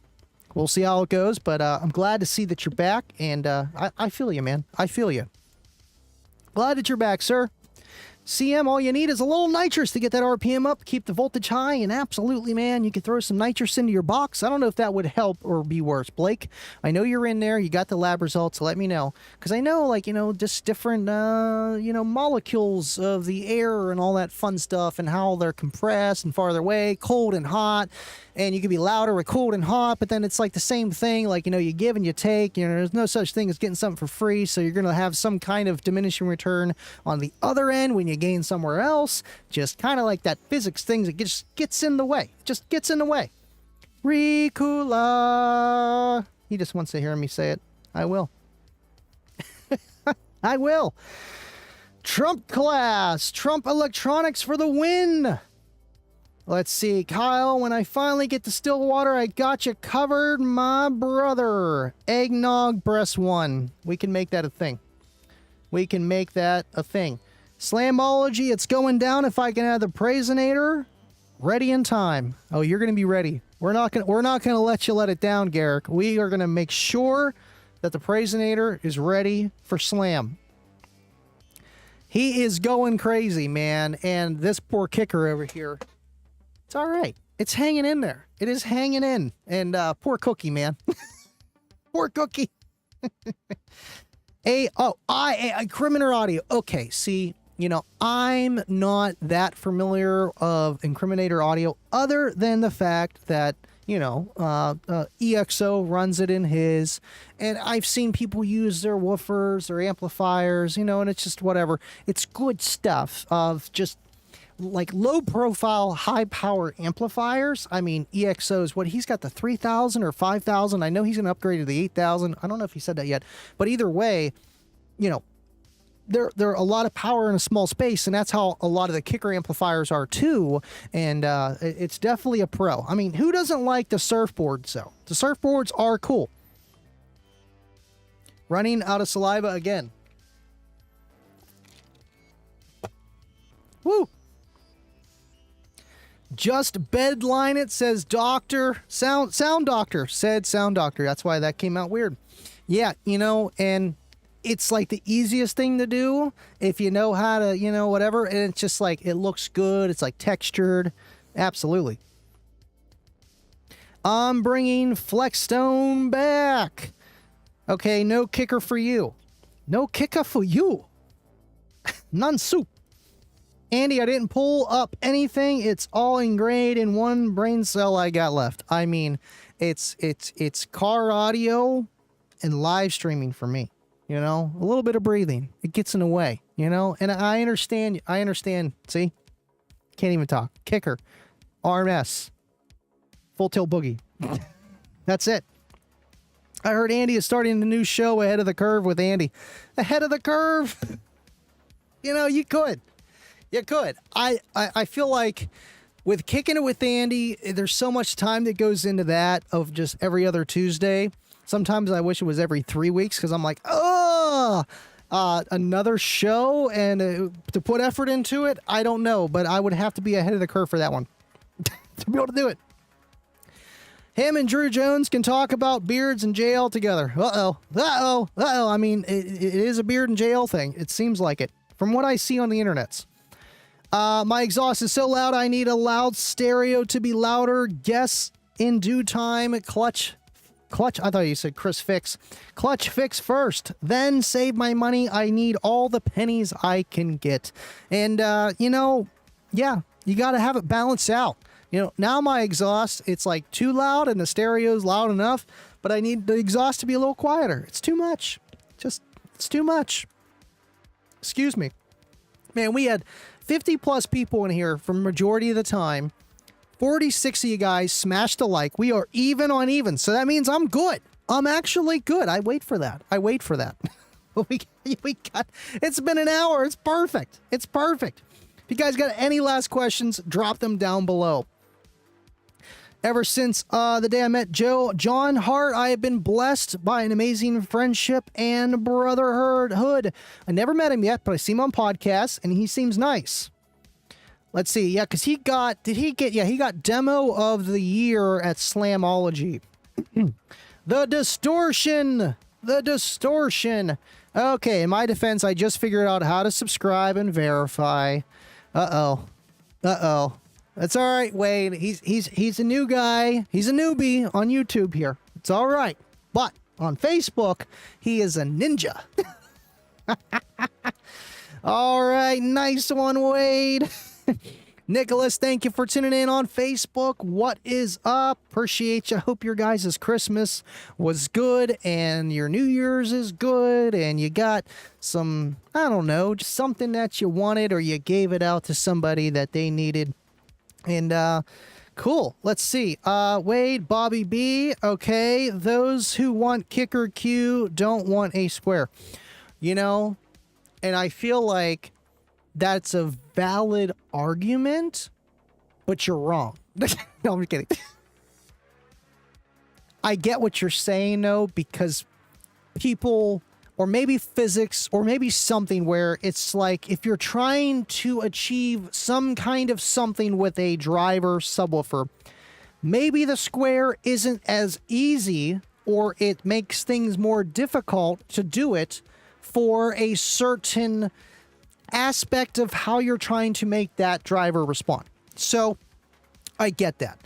We'll see how it goes. But I'm glad to see that you're back. And I feel you, man. I feel you. Glad that you're back, sir. CM, all you need is a little nitrous to get that RPM up, keep the voltage high, and absolutely, man, you can throw some nitrous into your box. I don't know if that would help or be worse. Blake, I know you're in there. You got the lab results, so let me know. Because I know, like, you know, just different, you know, molecules of the air and all that fun stuff and how they're compressed and farther away, cold and hot. And you can be louder with cold and hot, but then it's like the same thing. Like, you know, you give and you take. You know, there's no such thing as getting something for free. So you're going to have some kind of diminishing return on the other end when you gain somewhere else. Just kind of like that physics thing that just gets in the way. Just gets in the way. Ricula. He just wants to hear me say it. I will. I will. Trump class. Trump electronics for the win. Let's see, Kyle, when I finally get to Stillwater, I got you covered, my brother. Eggnog breast 1. We can make that a thing. We can make that a thing. Slamology, it's going down if I can have the Praisinator ready in time. Oh, you're going to be ready. We're not going to let you let it down, Garrick. We are going to make sure that the Praisinator is ready for Slam. He is going crazy, man, and this poor kicker over here, it's all right. It's hanging in there. It is hanging in. And poor Cookie, man. Poor Cookie. Incriminator audio. Okay, see, you know, I'm not that familiar of Incriminator audio other than the fact that, you know, EXO runs it in his, and I've seen people use their woofers or amplifiers, you know, and it's just whatever. It's good stuff of just like low profile, high power amplifiers. I mean, EXO's what he's got, the 3000 or 5000. I know he's going to upgrade to the 8000. I don't know if he said that yet, but either way, you know, there are a lot of power in a small space, and that's how a lot of the kicker amplifiers are too. And it's definitely a pro. I mean, who doesn't like the surfboards though? The surfboards are cool. Running out of saliva again. Woo! Just bedline it, says doctor. Sound doctor said sound doctor. That's why that came out weird. Yeah, you know, and it's like the easiest thing to do if you know how to, you know, whatever. And it's just like, it looks good. It's like textured. Absolutely. I'm bringing Flexstone back. Okay, no kicker for you. No kicker for you. None soup. Andy, I didn't pull up anything. It's all ingrained in one brain cell I got left. I mean, it's car audio and live streaming for me. You know, a little bit of breathing. It gets in the way, you know, and I understand. See, can't even talk. Kicker, RMS, Full Tilt Boogie. That's it. I heard Andy is starting a new show, Ahead of the Curve with Andy. Ahead of the Curve. You know, you could. I feel like with Kicking It with Andy, there's so much time that goes into that of just every other Tuesday. Sometimes I wish it was every 3 weeks because I'm like, another show and to put effort into it. I don't know, but I would have to be ahead of the curve for that one to be able to do it. Him and Drew Jones can talk about beards and JL together. I mean, it is a beard and JL thing. It seems like it, from what I see on the internets. My exhaust is so loud, I need a loud stereo to be louder. Guess in due time. Clutch. I thought you said Chris Fix. Clutch fix first, then save my money. I need all the pennies I can get. And, yeah, you got to have it balanced out. Now my exhaust, it's like too loud and the stereo's loud enough, but I need the exhaust to be a little quieter. It's too much. It's too much. Excuse me. Man, we had 50 plus people in here for majority of the time. 46 of you guys smashed a like. We are even on even. So that means I'm good. I'm actually good. I wait for that. we got, it's been an hour. It's perfect. It's perfect. If you guys got any last questions, drop them down below. Ever since the day I met John Hart, I have been blessed by an amazing friendship and brotherhood. I never met him yet, but I see him on podcasts, and he seems nice. Let's see. Yeah, because he got Demo of the Year at Slamology. The distortion. Okay, in my defense, I just figured out how to subscribe and verify. Uh-oh. That's all right, Wade. He's a new guy. He's a newbie on YouTube here. It's all right. But on Facebook, he is a ninja. All right, nice one, Wade. Nicholas, thank you for tuning in on Facebook. What is up? Appreciate you. Hope your guys' Christmas was good and your New Year's is good and you got some, I don't know, just something that you wanted or you gave it out to somebody that they needed. And, cool. Let's see. Wade, Bobby B. Okay. Those who want kicker Q don't want a square. And I feel like that's a valid argument, but you're wrong. No, I'm kidding. I get what you're saying, though, because people, or maybe physics, or maybe something where it's like if you're trying to achieve some kind of something with a driver subwoofer, maybe the square isn't as easy, or it makes things more difficult to do it for a certain aspect of how you're trying to make that driver respond. So I get that.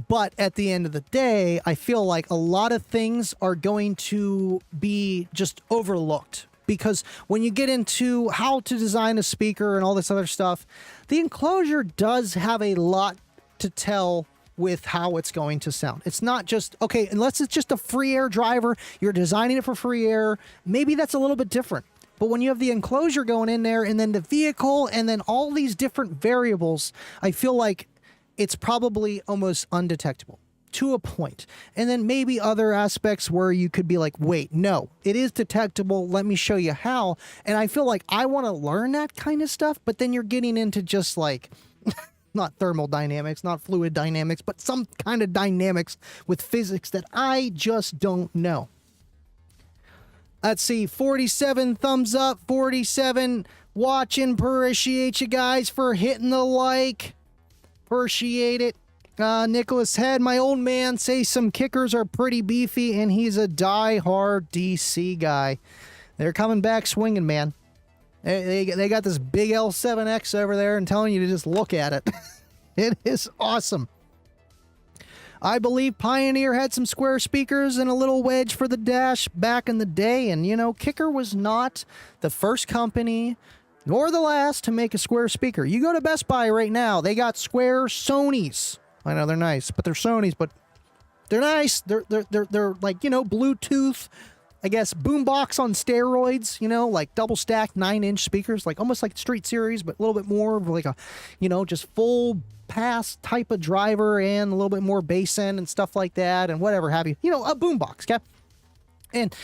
But at the end of the day, I feel like a lot of things are going to be just overlooked, because when you get into how to design a speaker and all this other stuff, the Enclosure does have a lot to tell with how it's going to sound. It's not just, okay, unless it's just a free air driver, you're designing it for free air, maybe that's a little bit different. But when you have the Enclosure going in there and then the vehicle and then all these different variables, I feel like it's probably almost undetectable to a point. And then maybe other aspects where you could be like, wait, no, it is detectable. Let me show you how. And I feel like I want to learn that kind of stuff, but then you're getting into just like, not thermodynamics, not fluid dynamics, but some kind of dynamics with physics that I just don't know. Let's see, 47 thumbs up, 47 watching. Appreciate you guys for hitting the like. Appreciate it. Nicholas Head, my old man, says some kickers are pretty beefy, and he's a die-hard DC guy. They're coming back swinging, man. They got this big L7X over there and telling you to just look at it. It is awesome. I believe Pioneer had some square speakers and a little wedge for the dash back in the day. And, Kicker was not the first company nor the last to make a square speaker. You go to Best Buy right now, they got square Sonys. I know they're nice, but they're Sonys, but they're nice. They're like, Bluetooth, I guess, boombox on steroids, like double stacked 9-inch speakers, like almost like Street Series, but a little bit more of like a, just full pass type of driver and a little bit more bass end and stuff like that and whatever have you. A boombox, okay? And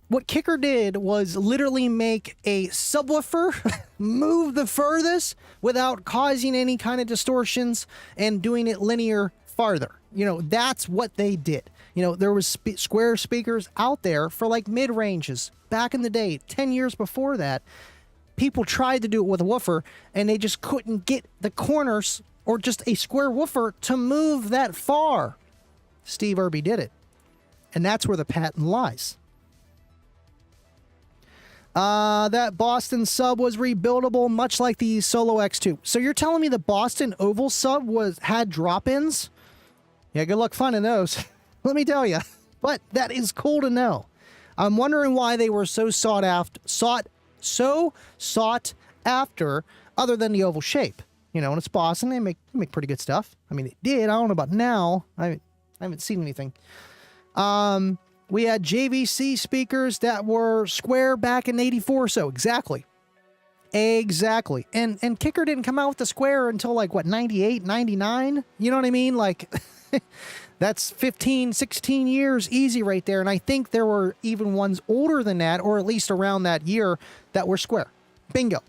what Kicker did was literally make a subwoofer move the furthest without causing any kind of distortions and doing it linear farther. That's what they did. There was square speakers out there for like mid-ranges. Back in the day, 10 years before that, people tried to do it with a woofer and they just couldn't get the corners or just a square woofer to move that far. Steve Irby did it. And that's where the patent lies. That Boston sub was rebuildable, much like the Solo X2. So you're telling me the Boston Oval sub had drop-ins? Yeah, good luck finding those. Let me tell you. But that is cool to know. I'm wondering why they were so sought after, other than the oval shape. You know, and it's Boston. They make pretty good stuff. I mean, they did. I don't know about now. I haven't seen anything. We had JVC speakers that were square back in '84. So exactly. And Kicker didn't come out with the square until like what, 98, 99? You know what I mean? Like that's 15, 16 years easy right there. And I think there were even ones older than that, or at least around that year, that were square. Bingo.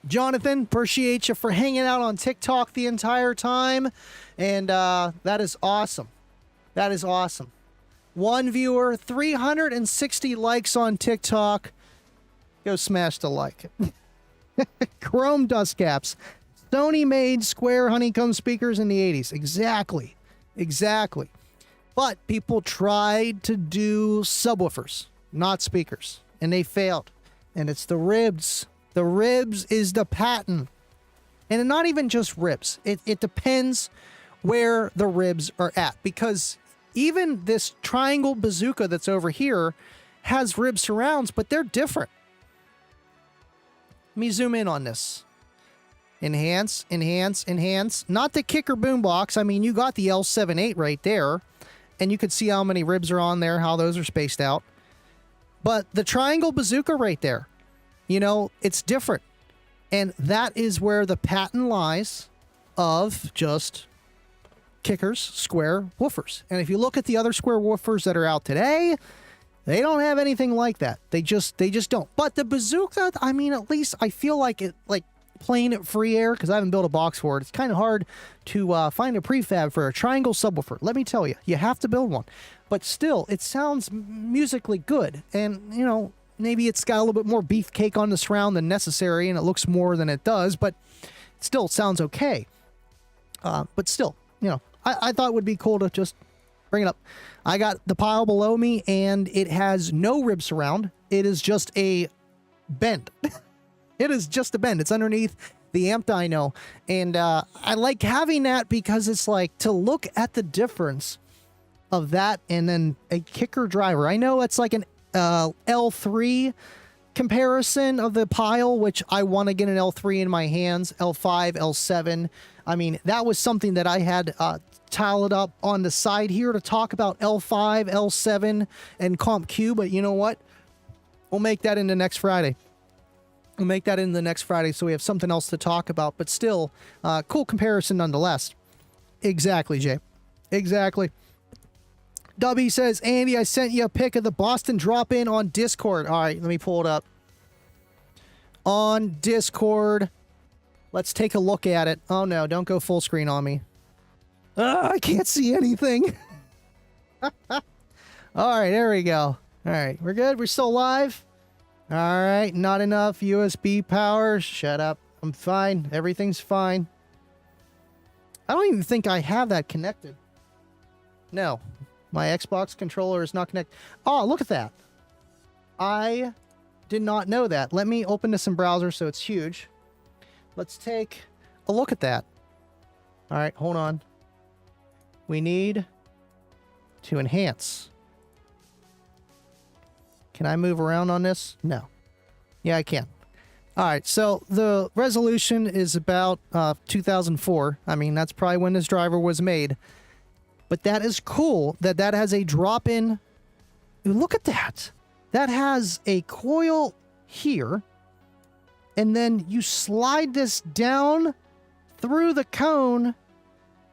Jonathan, appreciate you for hanging out on TikTok the entire time. And that is awesome. That is awesome. One viewer, 360 likes on TikTok. Go smash the like. Chrome dust caps. Sony made square honeycomb speakers in the 80s. Exactly. But people tried to do subwoofers, not speakers. And they failed. And it's the ribs. The ribs is the patent. And not even just ribs. It depends where the ribs are at. Because even this triangle bazooka that's over here has rib surrounds, but they're different. Let me zoom in on this. Enhance. Not the Kicker boombox. I mean, you got the L78 right there. And you could see how many ribs are on there, how those are spaced out. But the triangle bazooka right there, you know, it's different. And that is where the patent lies of just Kicker's square woofers. And if you look at the other square woofers that are out today, they don't have anything like that. They just don't. But the bazooka, I mean, at least I feel like it, like playing it free air, because I haven't built a box for it. It's kind of hard to find a prefab for a triangle subwoofer. Let me tell you, you have to build one. But still, it sounds musically good. And, you know, maybe it's got a little bit more beefcake on the surround than necessary, and it looks more than it does, but it still sounds okay. But still, you know, I thought it would be cool to just bring it up. I got the pile below me, and it has no rib surround. It is just a bend. It is just a bend. It's underneath the amp dyno. And I like having that because it's like to look at the difference of that and then a Kicker driver. I know it's like an L3 comparison of the pile, which I want to get an L3 in my hands, L5, L7. I mean, that was something that I had tiled up on the side here to talk about L5, L7, and Comp Q, but you know what? We'll make that into next Friday. We'll make that into the next Friday so we have something else to talk about, but still, cool comparison nonetheless. Exactly, Jay. Exactly. Dubby says, Andy, I sent you a pic of the Boston drop-in on Discord. All right, let me pull it up. On Discord. Let's take a look at it. Oh, no, don't go full screen on me. I can't see anything. All right, there we go. All right, we're good? We're still live? All right, not enough USB power. Shut up. I'm fine. Everything's fine. I don't even think I have that connected. No. My Xbox controller is not connected. Oh, look at that. I did not know that. Let me open this in browser so it's huge. Let's take a look at that. All right, hold on. We need to enhance. Can I move around on this? No. Yeah, I can. All right, so the resolution is about 2004. I mean, that's probably when this driver was made. But that is cool that that has a drop-in. Look at that. That has a coil here. And then you slide this down through the cone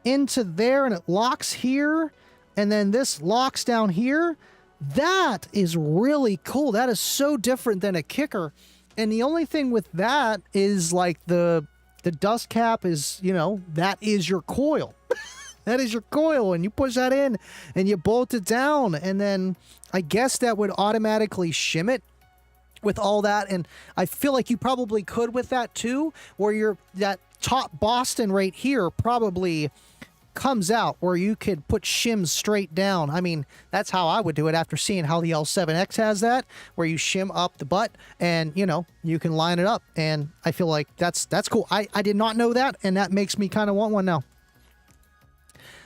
into there, and it locks here. And then this locks down here. That is really cool. That is so different than a Kicker. And the only thing with that is like the dust cap is, you know, that is your coil. That is your coil, and you push that in and you bolt it down, and then I guess that would automatically shim it with all that. And I feel like you probably could with that too, where you're that top Boston right here probably comes out where you could put shims straight down. I mean, that's how I would do it after seeing how the L7X has that, where you shim up the butt and, you know, you can line it up. And I feel like that's cool. I did not know that, and that makes me kind of want one now.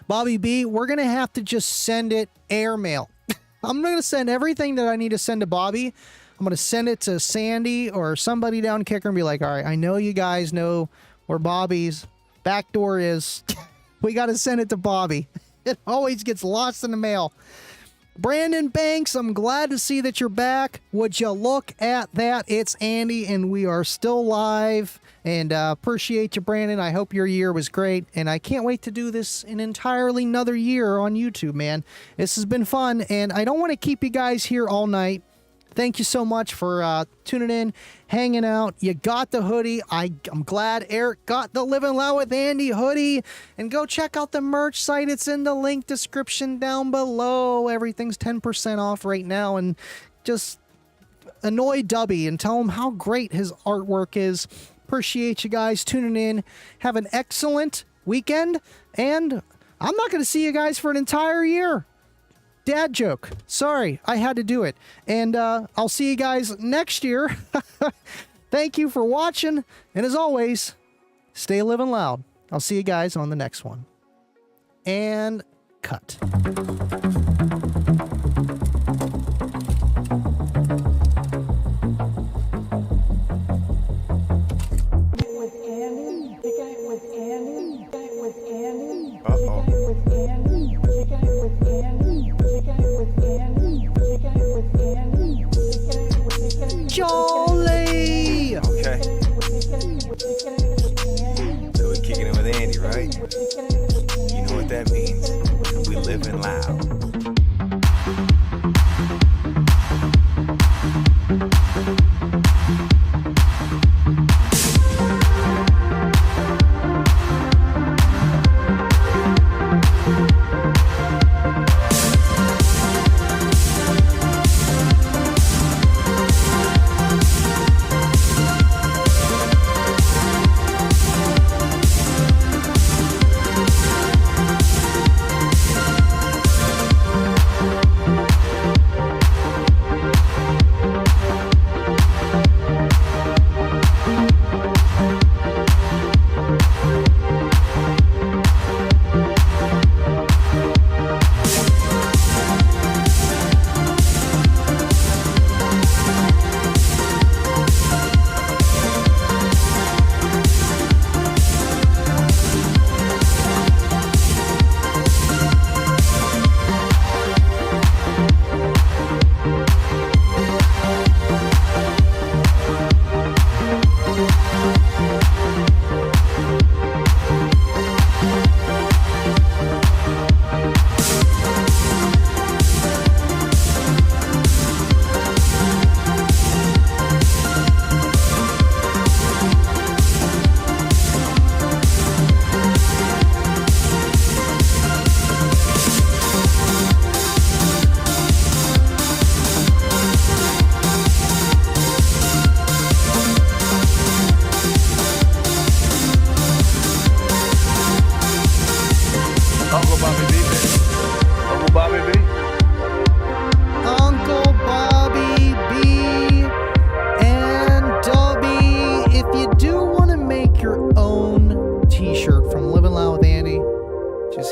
Bobby B, we're going to have to just send it airmail. I'm going to send everything that I need to send to Bobby. I'm going to send it to Sandy or somebody down Kicker and be like, all right, I know you guys know where Bobby's back door is. We got to send it to Bobby. It always gets lost in the mail. Brandon Banks, I'm glad to see that you're back. Would you look at that? It's Andy, and we are still live. And appreciate you, Brandon. I hope your year was great. And I can't wait to do this an entirely another year on YouTube, man. This has been fun, and I don't want to keep you guys here all night. Thank you so much for tuning in, hanging out. You got the hoodie. I'm glad Eric got the Living Loud with Andy hoodie. And go check out the merch site. It's in the link description down below. Everything's 10% off right now. And just annoy Dubby and tell him how great his artwork is. Appreciate you guys tuning in. Have an excellent weekend. And I'm not going to see you guys for an entire year. Dad joke. Sorry, I had to do it. And I'll see you guys next year. Thank you for watching. And as always, stay living loud. I'll see you guys on the next one. And cut. Jolly! Okay. So we're kicking it with Andy, right? You know what that means. We living loud.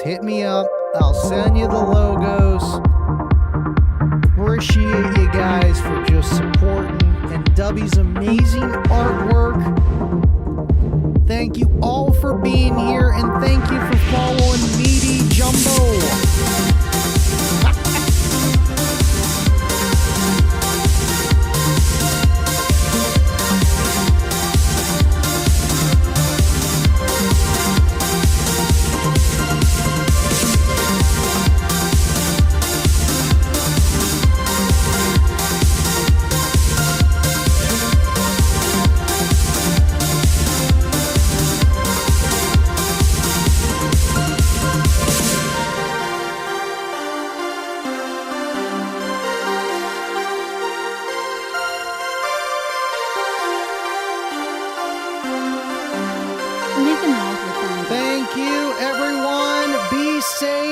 hit me up. I'll send you the logos. Appreciate you guys for just supporting and Dubby's amazing artwork. Thank you all for being here, and thank you for following Meaty Jumbo.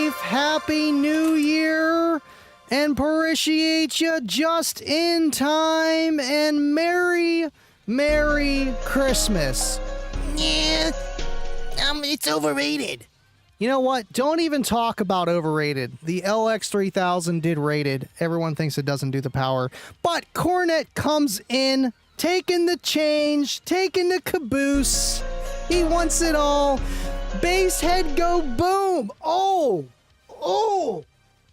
safe, happy new year, and appreciate you just in time, and Merry Christmas. Yeah, it's overrated. You know what? Don't even talk about overrated. The LX3000 did rated. Everyone thinks it doesn't do the power. But Cornet comes in, taking the change, taking the caboose. He wants it all. Bass head go boom. Oh,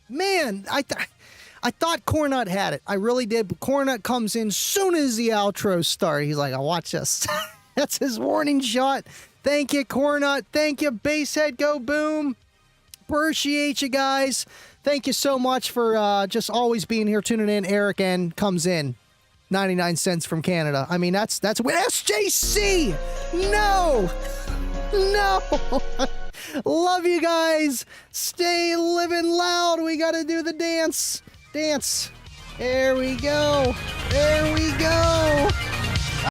man. I thought Cornut had it. I really did. But Cornut comes in soon as the outro started. He's like, I'll watch this. That's his warning shot. Thank you, Cornut. Thank you, Basshead Go Boom. Appreciate you guys. Thank you so much for just always being here, tuning in. Eric N comes in. 99 cents from Canada. I mean, that's with SJC. No. Love you guys. Stay living loud. We got to do the dance. There we go.